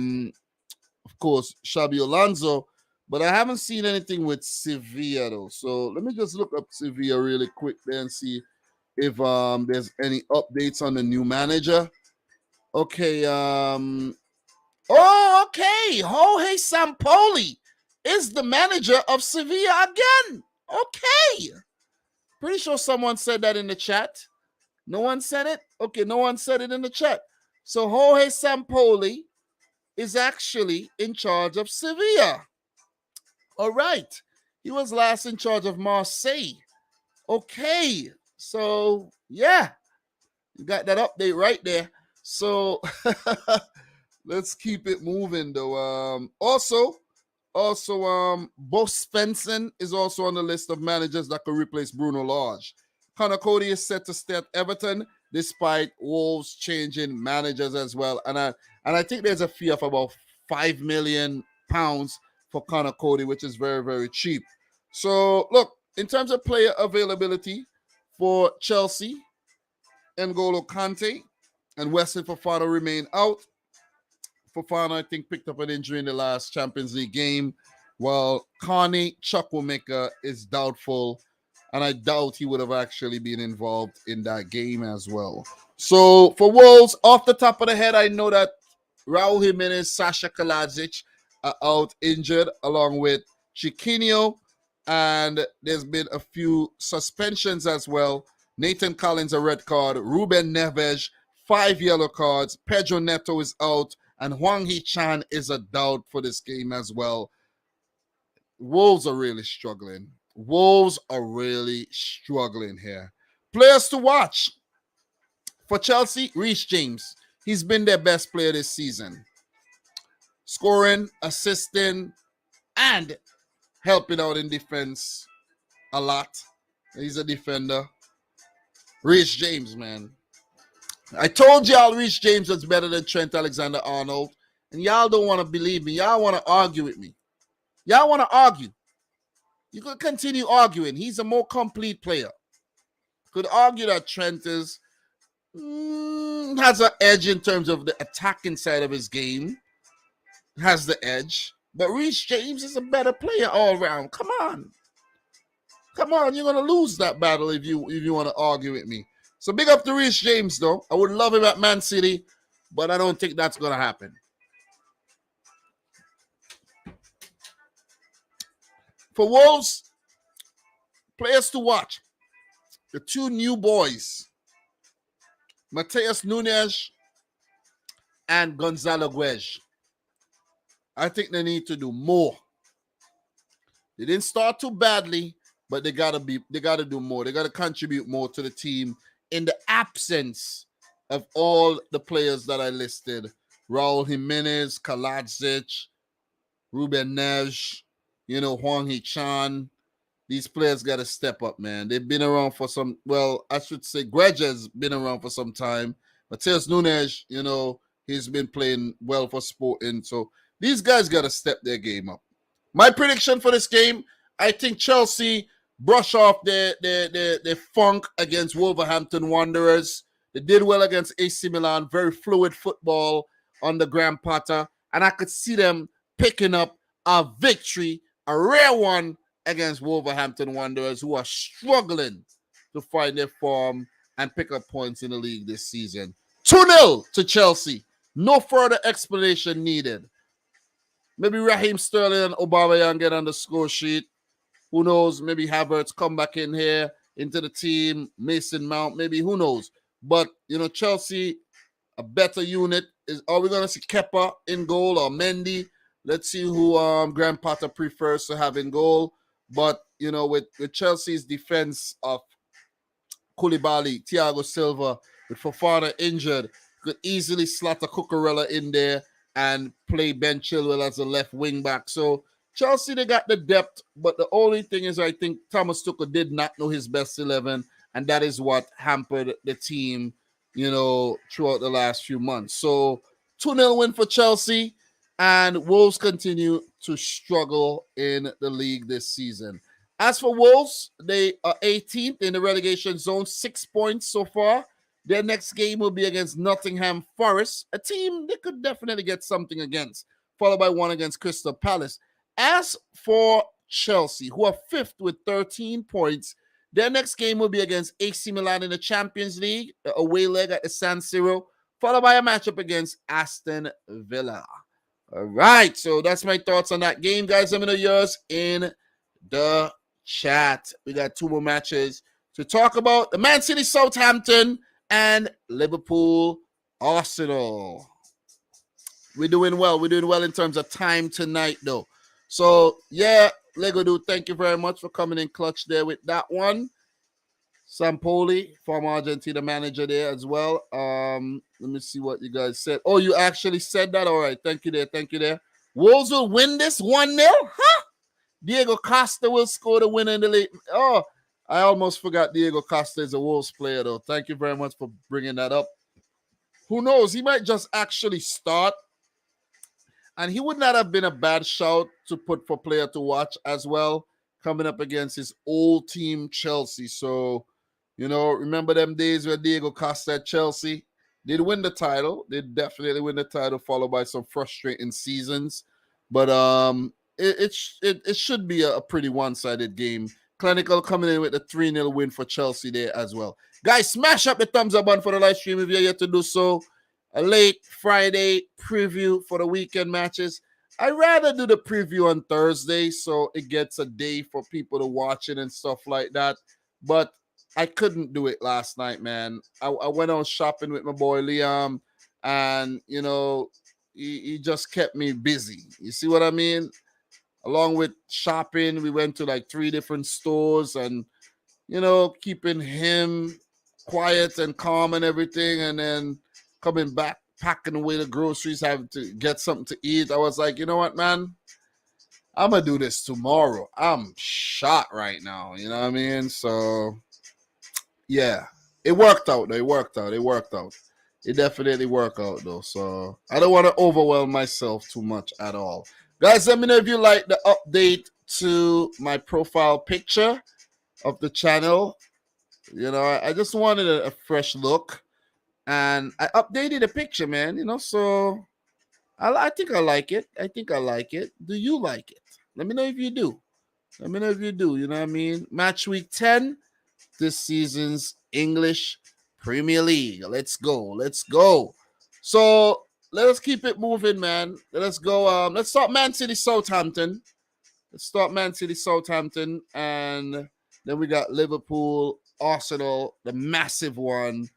A: course, Xabi Alonso. But I haven't seen anything with Sevilla, though. So let me just look up Sevilla really quick there and see if there's any updates on the new manager. Okay. Okay. Jorge Sampaoli is the manager of Sevilla again. Okay. Pretty sure someone said that in the chat. No one said it? Okay, no one said it in the chat. So Jorge Sampaoli is actually in charge of Sevilla. All right. He was last in charge of Marseille. Okay. So, yeah. You got that update right there. So, let's keep it moving, though. Also, Bo Svensson is also on the list of managers that could replace Bruno Lage. Conor Cody is set to stay at Everton, despite Wolves changing managers as well. And I think there's a fee of about £5 million for Conor Cody, which is very, very cheap. So, look, in terms of player availability for Chelsea, N'Golo Kante and Wesley Fofana remain out. Fofana, I think, picked up an injury in the last Champions League game, while Carney Chukwuemeka is doubtful, and I doubt he would have actually been involved in that game as well. So, for Wolves, off the top of the head, I know that Raul Jimenez, Sasha Kalajic are out injured, along with Chiquinho, and there's been a few suspensions as well. Nathan Collins, a red card. Ruben Neves, 5 yellow cards. Pedro Neto is out. And Hwang Hee-chan is a doubt for this game as well. Wolves are really struggling. Here. Players to watch. For Chelsea, Reece James. He's been their best player this season. Scoring, assisting, and helping out in defense a lot. He's a defender. Reece James, man. I told y'all Reece James was better than Trent Alexander-Arnold, and y'all don't want to believe me. Y'all want to argue with me. Y'all want to argue. You could continue arguing. He's a more complete player. Could argue that Trent has an edge in terms of the attacking side of his game. Has the edge. But Reece James is a better player all around. Come on. Come on, you're going to lose that battle if you want to argue with me. So big up to Reece James, though. I would love him at Man City, but I don't think that's going to happen. For Wolves, players to watch. The two new boys, Mateus Nunes and Gonzalo Guedes. I think they need to do more. They didn't start too badly, but they gotta do more. They gotta contribute more to the team in the absence of all the players that I listed: Raul Jimenez, Kaladzic, Ruben Neves, Hwang Hee-chan. These players got to step up, man. They've been around for some, well, I should say Guedes has been around for some time. Mateus Nunes, he's been playing well for Sporting. So these guys got to step their game up. My prediction for this game, I think Chelsea brush off their funk against Wolverhampton Wanderers. They did well against AC Milan. Very fluid football under Graham Potter. And I could see them picking up a victory, a rare one, against Wolverhampton Wanderers, who are struggling to find their form and pick up points in the league this season. 2-0 to Chelsea. No further explanation needed. Maybe Raheem Sterling and Aubameyang get on the score sheet. Who knows? Maybe Havertz come back in here into the team. Mason Mount, maybe. Who knows? But, Chelsea, a better unit. Are we going to see Kepa in goal or Mendy? Let's see who Graham Potter prefers to have in goal. But, with Chelsea's defense of Koulibaly, Thiago Silva, with Fofana injured, could easily slot a Cucurella in there and play Ben Chilwell as a left wing back. So Chelsea, they got the depth, but the only thing is I think Thomas Tuchel did not know his best 11, and that is what hampered the team, throughout the last few months. So 2-0 win for Chelsea. And Wolves continue to struggle in the league this season. As for Wolves, they are 18th in the relegation zone, 6 points so far. Their next game will be against Nottingham Forest, a team they could definitely get something against, followed by one against Crystal Palace. As for Chelsea, who are 5th with 13 points, their next game will be against AC Milan in the Champions League, a away leg at the San Siro, followed by a matchup against Aston Villa. All right, so that's my thoughts on that game, guys. Let me know yours in the chat. We got 2 more matches to talk about: the Man City Southampton and Liverpool Arsenal. We're doing well. We're doing well in terms of time tonight, though. So, yeah, Lego Dude, thank you very much for coming in clutch there with that one. Sampoli, former Argentina manager there as well. Let me see what you guys said. Oh, you actually said that? All right. Thank you there. Thank you there. Wolves will win this 1-0? Huh? Diego Costa will score the winner in the late. Oh, I almost forgot Diego Costa is a Wolves player, though. Thank you very much for bringing that up. Who knows? He might just actually start. And he would not have been a bad shout to put for player to watch as well, coming up against his old team, Chelsea. So, remember them days where Diego Costa at Chelsea did win the title. They definitely win the title, followed by some frustrating seasons. But it should be a pretty one-sided game. Clinical coming in with a 3-0 win for Chelsea there as well. Guys, smash up the thumbs up button for the live stream if you're yet to do so. A late Friday preview for the weekend matches. I'd rather do the preview on Thursday so it gets a day for people to watch it and stuff like that. But I couldn't do it last night, man. I went out shopping with my boy Liam, and, he just kept me busy. You see what I mean? Along with shopping, we went to like 3 different stores and, keeping him quiet and calm and everything. And then coming back, packing away the groceries, having to get something to eat. I was like, you know what, man? I'm going to do this tomorrow. I'm shot right now. You know what I mean? So, yeah. It worked out. It worked out. it definitely work out though. So I don't want to overwhelm myself too much at all. Guys, let me know if you like the update to my profile picture of the channel. You know, I just wanted a fresh look, and I updated the picture, man. You know, so I think I like it. I think I like it. Do you like it? Let me know if you do. Let me know if you do. You know what I mean? Match week 10, this season's English Premier League. Let's go. Let's go. So let us keep it moving, man. Let us go. Let's start Man City Southampton. Let's start Man City Southampton. And then we got Liverpool, Arsenal, the massive one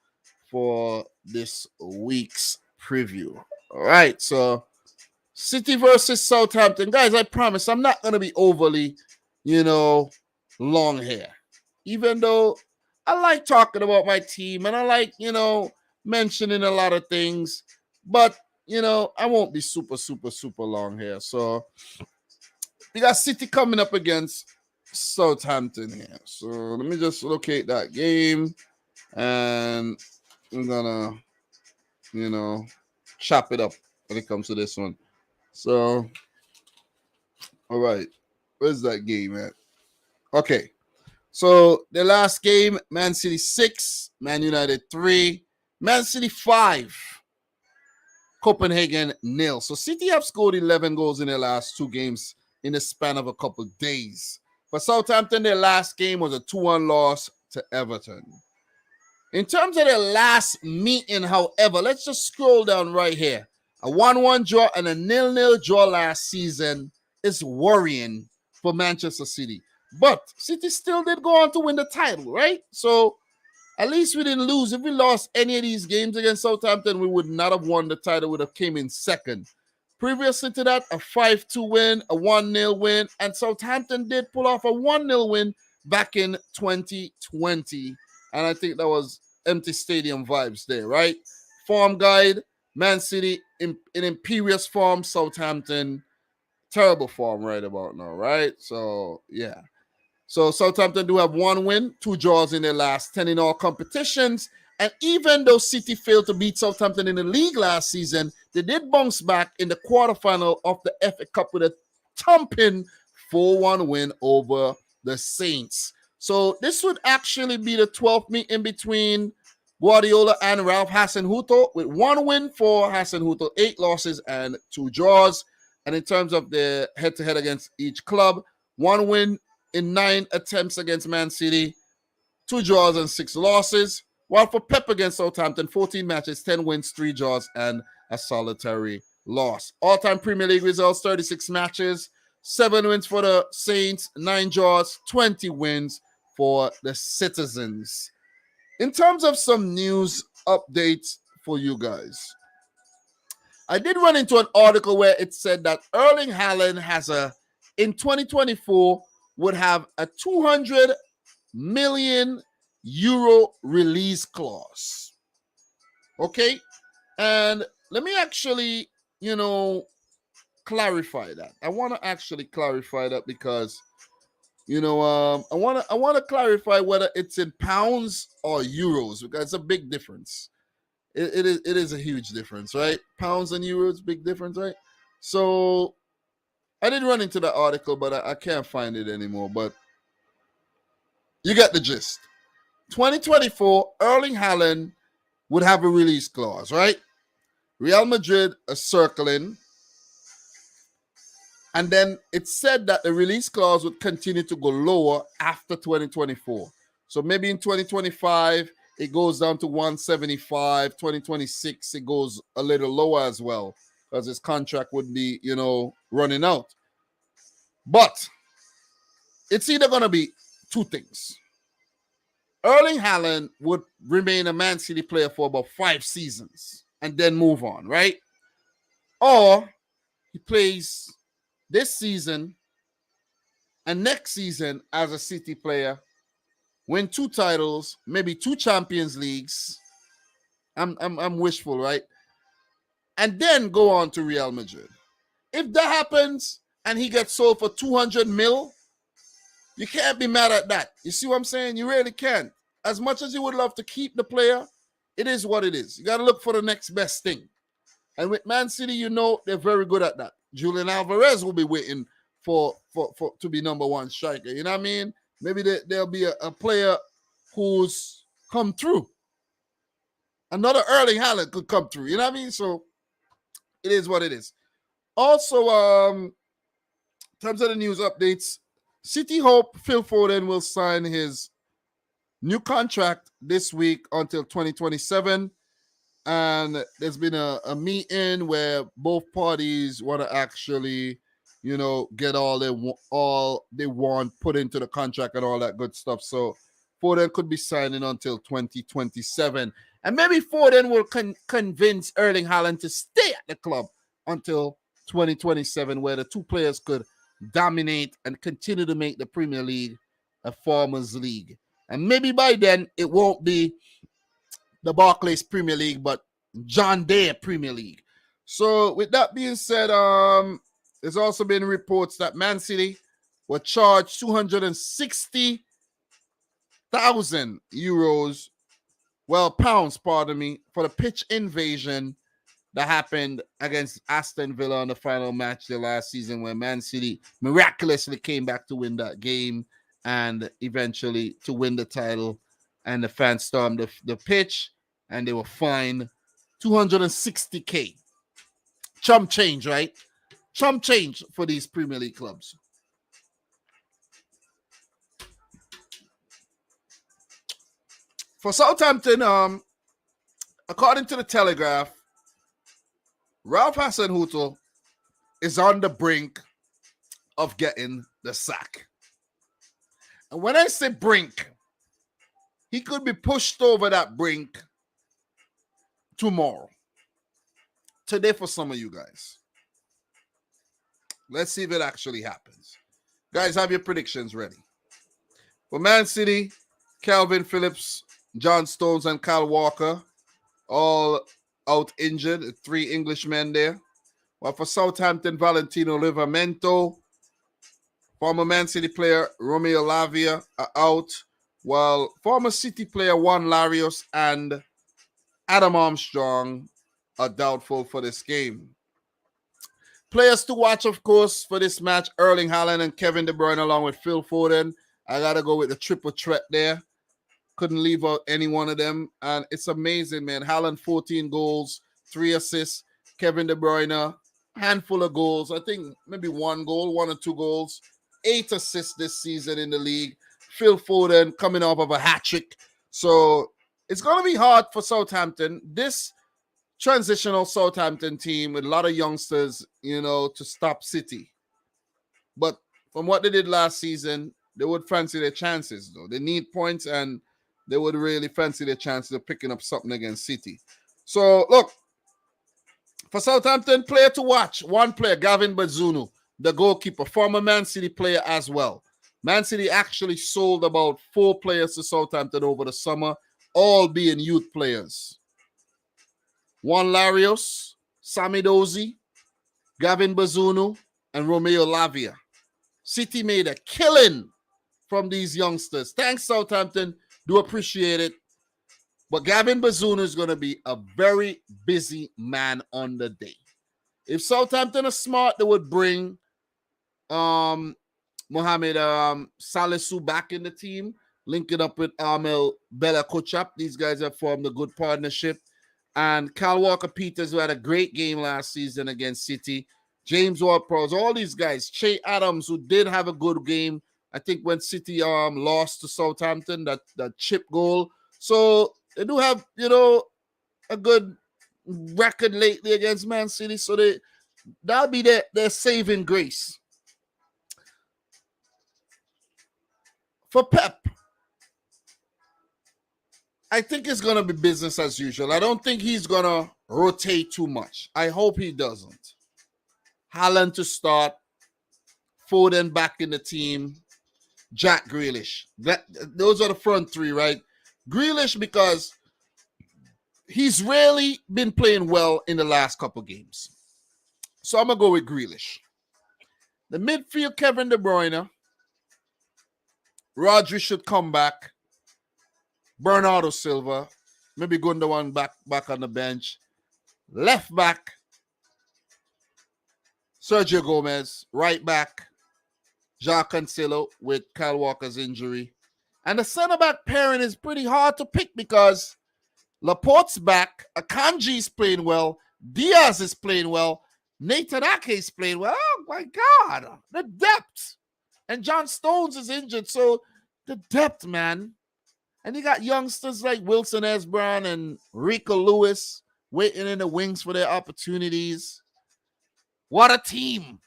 A: for this week's preview. All right. So City versus Southampton. Guys, I promise I'm not going to be overly, long here. Even though I like talking about my team and I like, mentioning a lot of things. But, I won't be super, super, super long here. So we got City coming up against Southampton here. So let me just locate that game. And I'm going to, chop it up when it comes to this one. So, all right. Where's that game at? Okay. So, the last game, Man City 6, Man United 3, Man City 5, Copenhagen 0. So, City have scored 11 goals in their last 2 games in the span of a couple of days. For Southampton, their last game was a 2-1 loss to Everton. In terms of their last meeting, however, let's just scroll down right here. A 1-1 draw and a 0-0 draw last season is worrying for Manchester City. But City still did go on to win the title, right? So at least we didn't lose. If we lost any of these games against Southampton, we would not have won the title. We would have came in second. Previously to that, a 5-2 win, a 1-0 win, and Southampton did pull off a 1-0 win back in 2020. And I think that was empty stadium vibes there, right? Form guide, Man City in imperious form, Southampton, terrible form right about now, right? So, yeah. So, Southampton do have 1 win, 2 draws in their last 10 in all competitions. And even though City failed to beat Southampton in the league last season, they did bounce back in the quarterfinal of the FA Cup with a thumping 4-1 win over the Saints. So this would actually be the 12th meeting between Guardiola and Ralph Hasenhuttl, with 1 win for Hasenhuttl, 8 losses and 2 draws. And in terms of the head-to-head against each club, 1 win in 9 attempts against Man City, 2 draws and 6 losses. While for Pep against Southampton, 14 matches, 10 wins, 3 draws, and a solitary loss. All-time Premier League results, 36 matches, 7 wins for the Saints, 9 draws, 20 wins for the Citizens. In terms of some news updates for you guys, I did run into an article where it said that Erling Haaland in 2024, would have a 200 million euro release clause. Okay? And let me actually, clarify that. I want to actually clarify that because, I want to clarify whether it's in pounds or euros, because it's a big difference. It is a huge difference, right? Pounds and euros, big difference, right? So I did run into the article, but I can't find it anymore. But you get the gist. 2024, Erling Haaland would have a release clause, right? Real Madrid are circling. And then it said that the release clause would continue to go lower after 2024. So maybe in 2025, it goes down to 175. 2026, it goes a little lower as well, because his contract would be, running out. But it's either going to be 2 things. Erling Haaland would remain a Man City player for about 5 seasons and then move on, right? Or he plays this season and next season as a City player, win 2 titles, maybe 2 Champions Leagues. I'm wishful, right? And then go on to Real Madrid. If that happens and he gets sold for 200 mil, you can't be mad at that. You see what I'm saying? You really can't. As much as you would love to keep the player, it is what it is. You got to look for the next best thing. And with Man City, you know, they're very good at that. Julian Alvarez will be waiting for to be number one striker. You know what I mean? Maybe there'll be a player who's come through. Another Erling Haaland could come through. You know what I mean? So it is what it is. Also, in terms of the news updates, City hope Phil Foden will sign his new contract this week until 2027. And there's been a meeting where both parties want to actually, you know, get all they want put into the contract and all that good stuff. So Foden could be signing until 2027. And maybe Foden will convince Erling Haaland to stay at the club until 2027, where the two players could dominate and continue to make the Premier League a farmers' league. And maybe by then it won't be the Barclays Premier League, but John Deere Premier League. So with that being said, there's also been reports that Man City were charged €260,000, pounds, pardon me, for the pitch invasion that happened against Aston Villa on the final match the last season, where Man City miraculously came back to win that game and eventually to win the title. And the fans stormed the pitch and they were fined $260K. Chump change, right? Chump change for these Premier League clubs. For Southampton, according to the Telegraph, Ralph Hasenhüttl is on the brink of getting the sack. And when I say brink, he could be pushed over that brink tomorrow. Today for some of you guys. Let's see if it actually happens. Guys, have your predictions ready. For Man City, Calvin Phillips, John Stones, and Kyle Walker, all out injured. 3 Englishmen there. While for Southampton, Valentino Livramento, former Man City player Romeo Lavia are out, while former City player Juan Larios and Adam Armstrong are doubtful for this game. Players to watch, of course, for this match, Erling Haaland and Kevin De Bruyne along with Phil Foden. I got to go with the triple threat there. Couldn't leave out any one of them. And it's amazing, man. Haaland, 14 goals, 3 assists. Kevin De Bruyne, handful of goals. I think maybe 1 goal, 1 or 2 goals. 8 assists this season in the league. Phil Foden coming off of a hat-trick. So it's going to be hard for Southampton. This transitional Southampton team with a lot of youngsters, you know, to stop City. But from what they did last season, they would fancy their chances, though. They need points, and they would really fancy their chances of picking up something against City. So, look, for Southampton, player to watch. One player, Gavin Bazunu, the goalkeeper, former Man City player as well. Man City actually sold about 4 players to Southampton over the summer, all being youth players. Juan Larios, Sami Dozie, Gavin Bazunu, and Romeo Lavia. City made a killing from these youngsters. Thanks, Southampton. Do appreciate it. But Gavin Bazunu is going to be a very busy man on the day. If Southampton are smart, they would bring Mohamed Salisu back in the team, linking up with Armel Bella Kochap. These guys have formed a good partnership. And Kyle Walker-Peters, who had a great game last season against City. James Ward-Prowse, all these guys. Che Adams, who did have a good game, I think, when City lost to Southampton, that chip goal. So they do have, you know, a good record lately against Man City. So that'll be their saving grace. For Pep, I think it's going to be business as usual. I don't think he's going to rotate too much. I hope he doesn't. Haaland to start, Foden back in the team, Jack Grealish. Those are the front 3, right? Grealish, because he's really been playing well in the last couple games. So I'm going to go with Grealish. The midfield, Kevin De Bruyne. Rodri should come back. Bernardo Silva. maybe Gundogan back on the bench. Left back, Sergio Gomez. Right back, Jacques Cancelo with Kyle Walker's injury. And the center back pairing is pretty hard to pick because Laporte's back, Akanji's playing well, Diaz is playing well, Nathan Ake is playing well. Oh my God, the depth. And John Stones is injured, so the depth, man. And you got youngsters like Wilson Esbron and Rico Lewis waiting in the wings for their opportunities. What a team.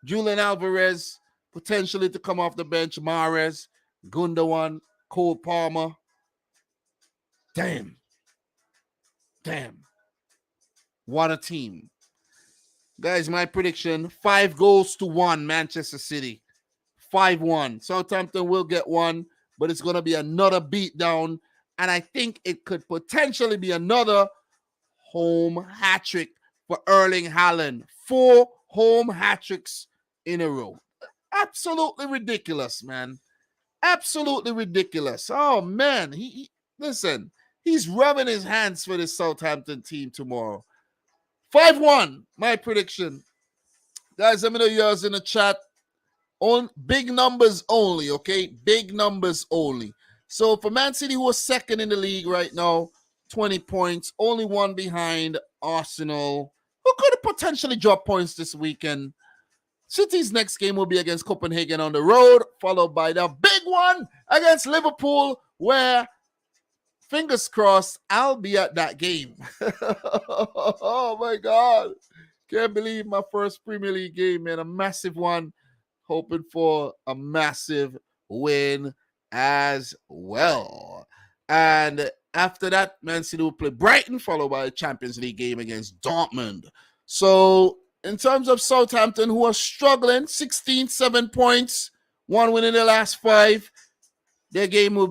A: Julian Alvarez potentially to come off the bench. Mahrez, Gundogan, Cole Palmer. Damn. What a team. Guys, my prediction, 5-1 Manchester City. 5-1. Southampton will get one, but it's going to be another beatdown. And I think it could potentially be another home hat-trick for Erling Haaland. 4 home hat-tricks in a row. Absolutely ridiculous, man. Absolutely ridiculous. Oh, man. Listen, he's rubbing his hands for this Southampton team tomorrow. 5-1, my prediction. Guys, let me know yours in the chat. On big numbers only, okay? Big numbers only. So for Man City, who are second in the league right now, 20 points, only one behind Arsenal, who could have potentially dropped points this weekend. City's next game will be against Copenhagen on the road, followed by the big one against Liverpool, where, fingers crossed, I'll be at that game. Oh, my God. Can't believe my first Premier League game, man. A massive one. Hoping for a massive win as well. And after that, Man City will play Brighton, followed by a Champions League game against Dortmund. So, in terms of Southampton, who are struggling, 7 points, 1 win in their last 5. Their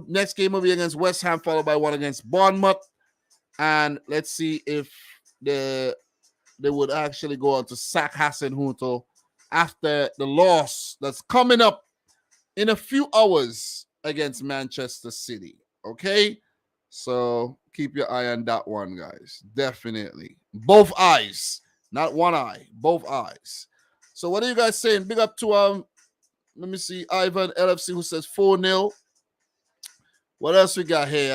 A: next game will be against West Ham, followed by one against Bournemouth. And let's see if they would actually go on to sack Hasenhuttl after the loss that's coming up in a few hours against Manchester City. Okay? So keep your eye on that one, guys. Definitely. Both eyes. Not one eye. Both eyes. So what are you guys saying? Big up to, let me see, Ivan LFC, who says 4-0. What else we got here?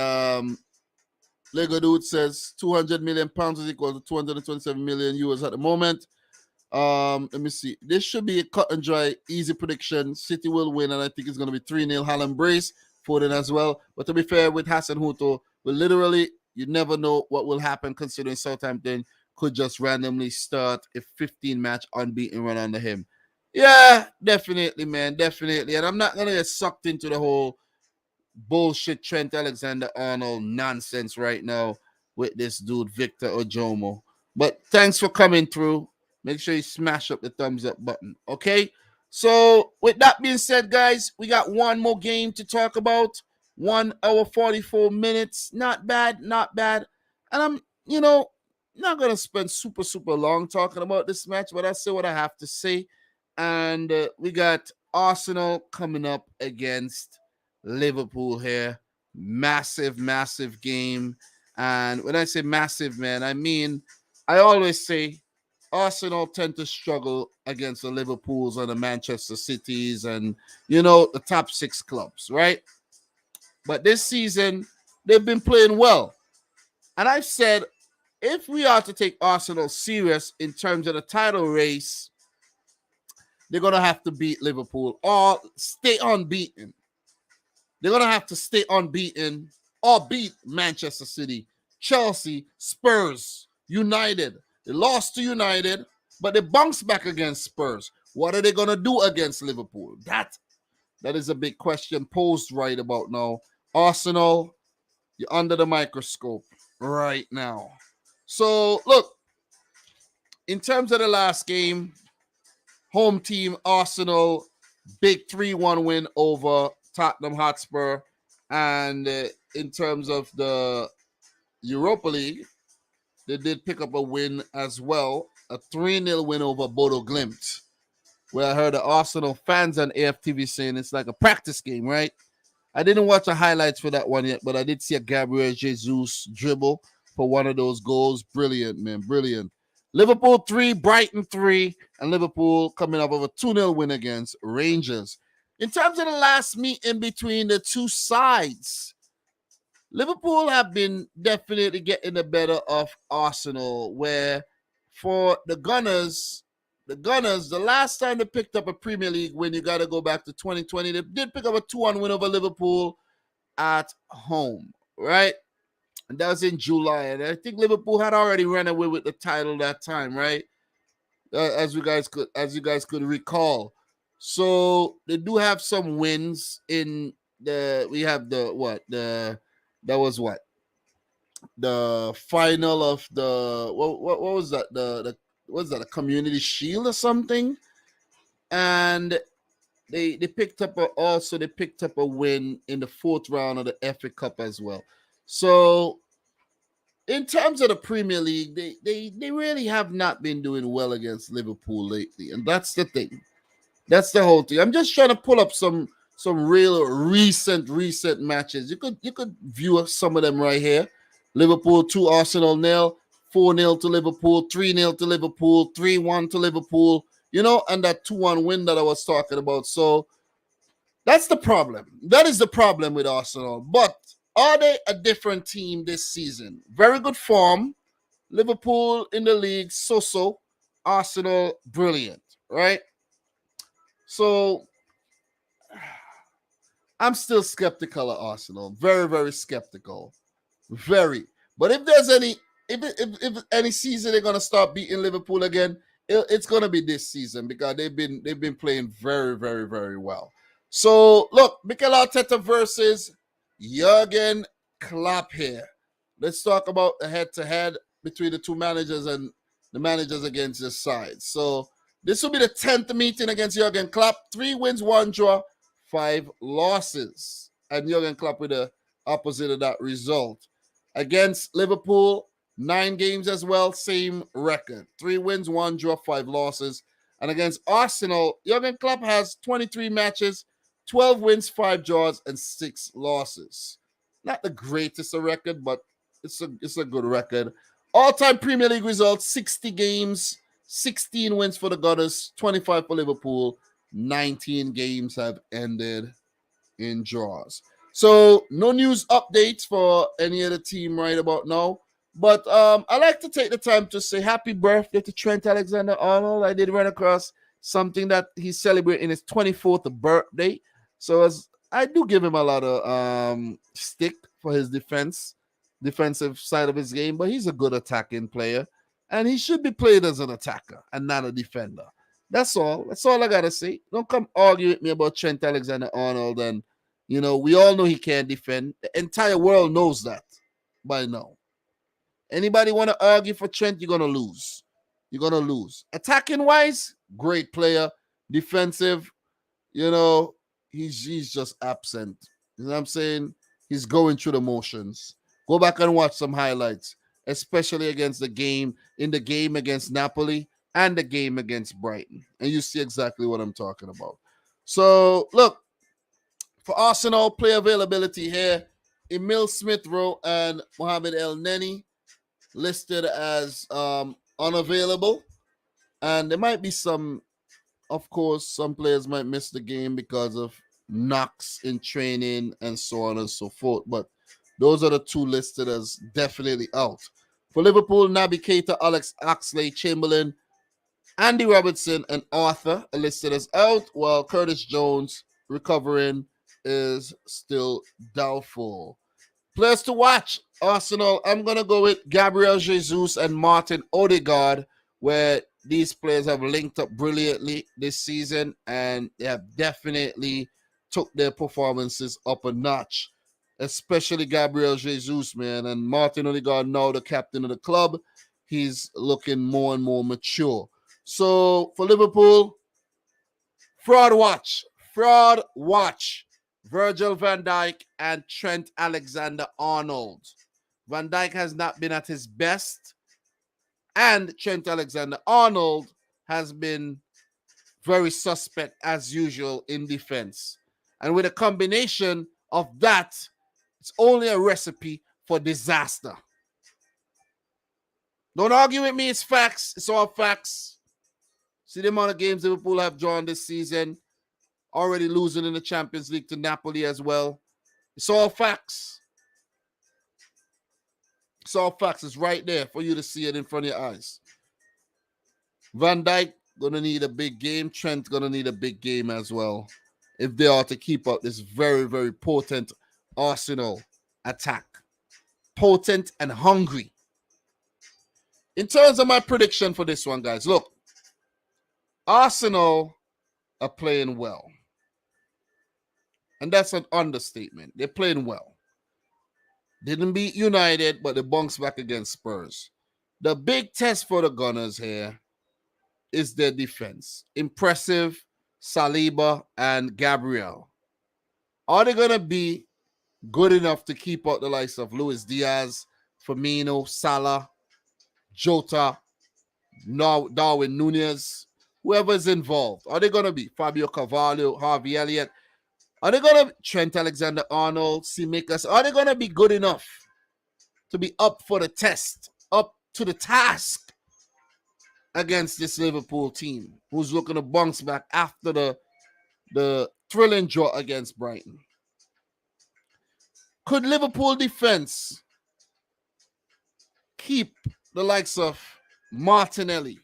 A: Lego Dude says 200 million pounds is equal to 227 million euros at the moment. Let me see. This should be a cut and dry, easy prediction. City will win, and I think it's going to be 3-0. Haaland brace, Foden as well. But to be fair, with Hasenhuttl, you never know what will happen, considering Southampton could just randomly start a 15-match unbeaten run under him. Yeah, definitely, man. Definitely. And I'm not going to get sucked into the whole bullshit Trent Alexander-Arnold nonsense right now with this dude, Victor Ojomo. But thanks for coming through. Make sure you smash up the thumbs up button, okay? So, with that being said, guys, we got one more game to talk about. 1 hour, 44 minutes. Not bad, not bad. And I'm, not going to spend super, super long talking about this match, but I'll say what I have to say. And we got Arsenal coming up against Liverpool here. Massive, massive game. And when I say massive, man, I always say Arsenal tend to struggle against the Liverpools and the Manchester Cities and, the top 6 clubs, right? But this season, they've been playing well. And I've said, if we are to take Arsenal serious in terms of the title race, they're going to have to beat Liverpool or stay unbeaten. They're going to have to stay unbeaten or beat Manchester City, Chelsea, Spurs, United. They lost to United, but they bounced back against Spurs. What are they going to do against Liverpool? That is a big question posed right about now. Arsenal, you're under the microscope right now. So, look, in terms of the last game, home team Arsenal, big 3-1 win over Tottenham Hotspur. And in terms of the Europa League, they did pick up a win as well, a 3-0 win over Bodo Glimt, where I heard the Arsenal fans on AFTV saying it's like a practice game, right? I didn't watch the highlights for that one yet, but I did see a Gabriel Jesus dribble for one of those goals. Brilliant, man. Brilliant. Liverpool 3, Brighton 3, and Liverpool coming up with a 2-0 win against Rangers. In terms of the last meeting between the two sides, Liverpool have been definitely getting the better of Arsenal, where for the Gunners, the last time they picked up a Premier League win, you got to go back to 2020. They did pick up a 2-1 win over Liverpool at home, right? And that was in July. And I think Liverpool had already run away with the title that time, right? As you guys could recall. So they do have some wins in we have the final of the what was that? What was that, a community shield or something? And they picked up a win in the fourth round of the FA Cup as well. So in terms of the Premier League, they really have not been doing well against Liverpool lately, and that's the thing. That's the whole thing. I'm just trying to pull up some real recent matches. You could view some of them right here. Liverpool 2, Arsenal 0, 4-0 to Liverpool, 3-0 to Liverpool, 3-1 to Liverpool, and that 2-1 win that I was talking about. So that's the problem. That is the problem with Arsenal. But are they a different team this season? Very good form. Liverpool in the league, so-so. Arsenal, brilliant, right? So I'm still skeptical of Arsenal. Very, very skeptical. Very. But if there's if any season they're gonna start beating Liverpool again, it's gonna be this season, because they've been playing very, very, very well. So look, Mikel Arteta versus Jurgen Klopp here. Let's talk about the head-to-head between the two managers and the managers against this side. So this will be the 10th meeting against Jurgen Klopp. 3 wins, 1 draw, 5 losses. And Jurgen Klopp with the opposite of that result. Against Liverpool, 9 games as well, same record. 3 wins, 1 draw, 5 losses. And against Arsenal, Jurgen Klopp has 23 matches, 12 wins, 5 draws, and 6 losses. Not the greatest of record, but it's a good record. All-time Premier League results, 60 games, 16 wins for the Gunners, 25 for Liverpool. 19 games have ended in draws. So no news updates for any other team right about now. But I like to take the time to say happy birthday to Trent Alexander-Arnold. I did run across something that he's celebrating his 24th birthday. So I do give him a lot of stick for his defensive side of his game, but he's a good attacking player, and he should be played as an attacker and not a defender. That's all. That's all I gotta say. Don't come argue with me about Trent Alexander-Arnold. And we all know he can't defend. The entire world knows that by now. Anybody want to argue for Trent, you're gonna lose. You're gonna lose. Attacking wise, great player. Defensive, he's just absent. You know what I'm saying? He's going through the motions. Go back and watch some highlights, especially in the game against Napoli and the game against Brighton, and you see exactly what I'm talking about. So look, for Arsenal, player availability here: Emil Smith-Rowe and Mohamed El Neni listed as unavailable, and there might be some players might miss the game because of knocks in training and so on and so forth, but those are the 2 listed as definitely out. For Liverpool, Naby Keita, Alex Oxlade-Chamberlain, Andy Robertson, and Arthur are listed as out, while Curtis Jones, recovering, is still doubtful. Players to watch: Arsenal, I'm going to go with Gabriel Jesus and Martin Odegaard, where these players have linked up brilliantly this season, and they have definitely took their performances up a notch, especially Gabriel Jesus, man. And Martin Odegaard, now the captain of the club, he's looking more and more mature. So for Liverpool, fraud watch. Virgil van Dijk and Trent Alexander-Arnold. Van Dijk has not been at his best, and Trent Alexander-Arnold has been very suspect as usual in defense. And with a combination of that, it's only a recipe for disaster. Don't argue with me. It's facts. It's all facts. See the amount of games Liverpool have drawn this season. Already losing in the Champions League to Napoli as well. It's all facts. It's all facts. It's right there for you to see it in front of your eyes. Van Dijk going to need a big game. Trent going to need a big game as well if they are to keep up this very, very potent Arsenal attack. Potent and hungry. In terms of my prediction for this one, guys, look. Arsenal are playing well. And that's an understatement. They're playing well. Didn't beat United, but they bounced back against Spurs. The big test for the Gunners here is their defense. Impressive, Saliba and Gabriel. Are they going to be good enough to keep out the likes of Luis Diaz, Firmino, Salah, Jota, Darwin Núñez, whoever's involved? Are they going to be Fabio Carvalho, Harvey Elliott? Are they going to Trent Alexander-Arnold, Tsimikas? Are they going to be good enough to be up for the test, up to the task against this Liverpool team who's looking to bounce back after the thrilling draw against Brighton? Could Liverpool defense keep the likes of Martinelli,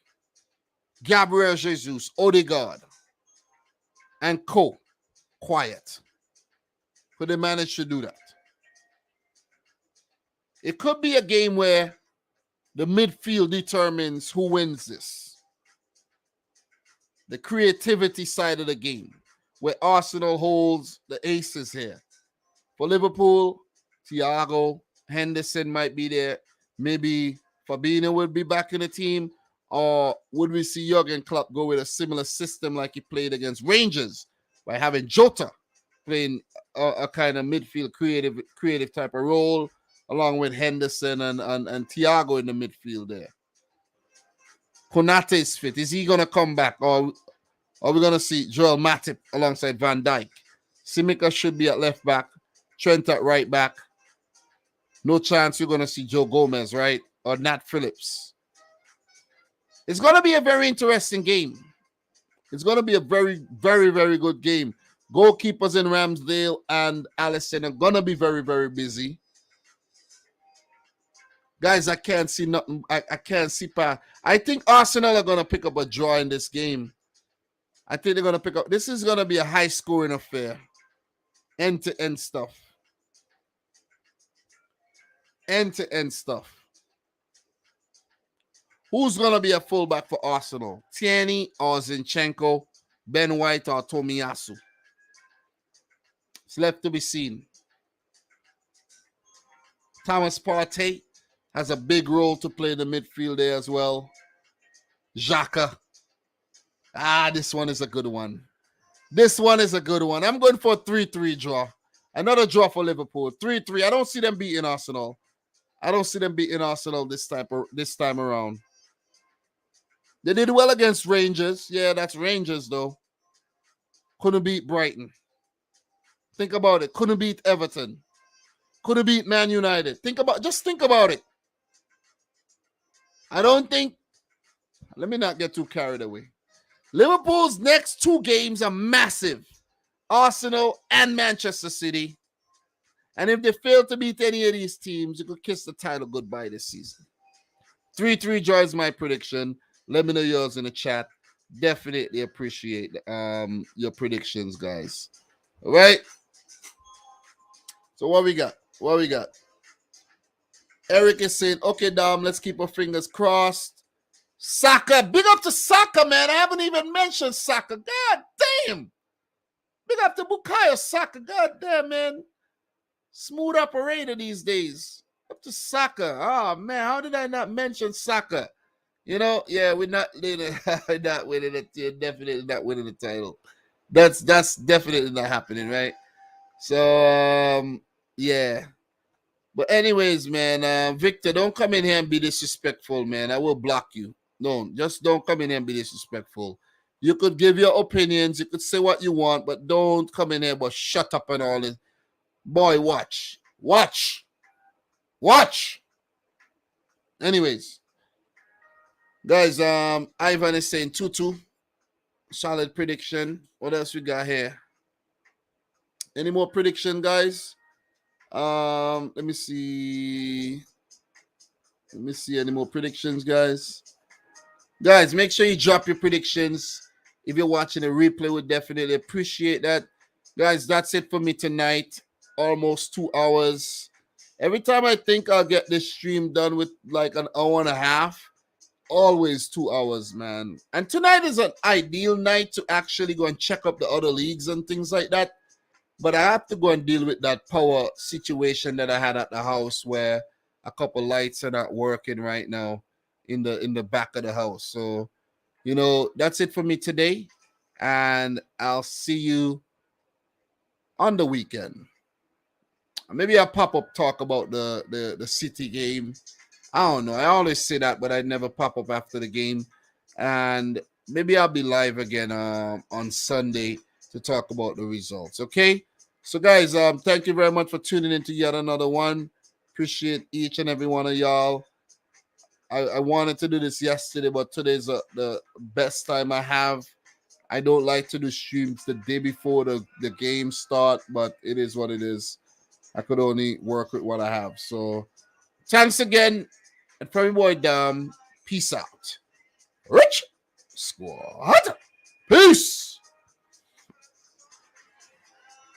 A: Gabriel Jesus, Odegaard, and co quiet? Could they manage to do that? It could be a game where the midfield determines who wins this. The creativity side of the game, where Arsenal holds the aces here. For Liverpool, Thiago, Henderson might be there. Maybe Fabinho would be back in the team. Or would we see Jurgen Klopp go with a similar system like he played against Rangers by having Jota playing a kind of midfield creative type of role, along with Henderson and Thiago in the midfield there? Konate is fit. Is he going to come back? Or are we going to see Joel Matip alongside Van Dijk? Tsimikas should be at left back. Trent at right back. No chance you're going to see Joe Gomez, right? Or Nat Phillips. It's going to be a very interesting game. It's going to be a very, very, very good game. Goalkeepers in Ramsdale and Alisson are going to be very, very busy. Guys, I can't see nothing. I can't see past. I think Arsenal are going to pick up a draw in this game. I think they're going to pick up. This is going to be a high-scoring affair. End-to-end stuff. End-to-end stuff. Who's going to be a fullback for Arsenal? Tierney or Zinchenko? Ben White or Tomiyasu? It's left to be seen. Thomas Partey has a big role to play in the midfield there as well. Xhaka. This one is a good one. This one is a good one. I'm going for a 3-3 draw. Another draw for Liverpool. 3-3. I don't see them beating Arsenal. I don't see them beating Arsenal this time around. They did well against Rangers. Yeah, that's Rangers, though. Couldn't beat Brighton. Think about it. Couldn't beat Everton. Couldn't beat Man United. Just think about it. I don't think... Let me not get too carried away. Liverpool's next two games are massive. Arsenal and Manchester City. And if they fail to beat any of these teams, you could kiss the title goodbye this season. 3-3 draw is my prediction. Let me know yours in the chat. Definitely appreciate your predictions, guys. All right? So what we got? Eric is saying, okay, Dom, let's keep our fingers crossed. Saka. Big up to Saka, man. I haven't even mentioned Saka. God damn. Big up to Bukayo Saka. God damn, man. Smooth operator these days. Up to Saka. Oh, man. How did I not mention Saka? You know, yeah, we're not winning it. You're definitely not winning the title. That's definitely not happening, right? So, yeah. But anyways, man, Victor, don't come in here and be disrespectful, man. I will block you. No, just don't come in here and be disrespectful. You could give your opinions. You could say what you want, but don't come in here but shut up and all this. Boy, watch. Watch. Watch. Anyways, guys, Ivan is saying 2-2. Solid prediction. What else we got here? Any more prediction, guys? Let me see. Let me see any more predictions, guys. Guys, make sure you drop your predictions. If you're watching a replay, we definitely appreciate that. Guys, that's it for me tonight. Almost 2 hours. Every time I think I'll get this stream done with like an hour and a half, always 2 hours, man. And tonight is an ideal night to actually go and check up the other leagues and things like that. But I have to go and deal with that power situation that I had at the house where a couple lights are not working right now in the back of the house. So, that's it for me today. And I'll see you on the weekend. Maybe I'll pop up talk about the City game. I don't know. I always say that, but I never pop up after the game. And maybe I'll be live again on Sunday to talk about the results. Okay? So, guys, thank you very much for tuning in to yet another one. Appreciate each and every one of y'all. I wanted to do this yesterday, but today's the best time I have. I don't like to do streams the day before the game start, but it is what it is. I could only work with what I have. So, thanks again. And for me, boy, peace out. Rich Squad.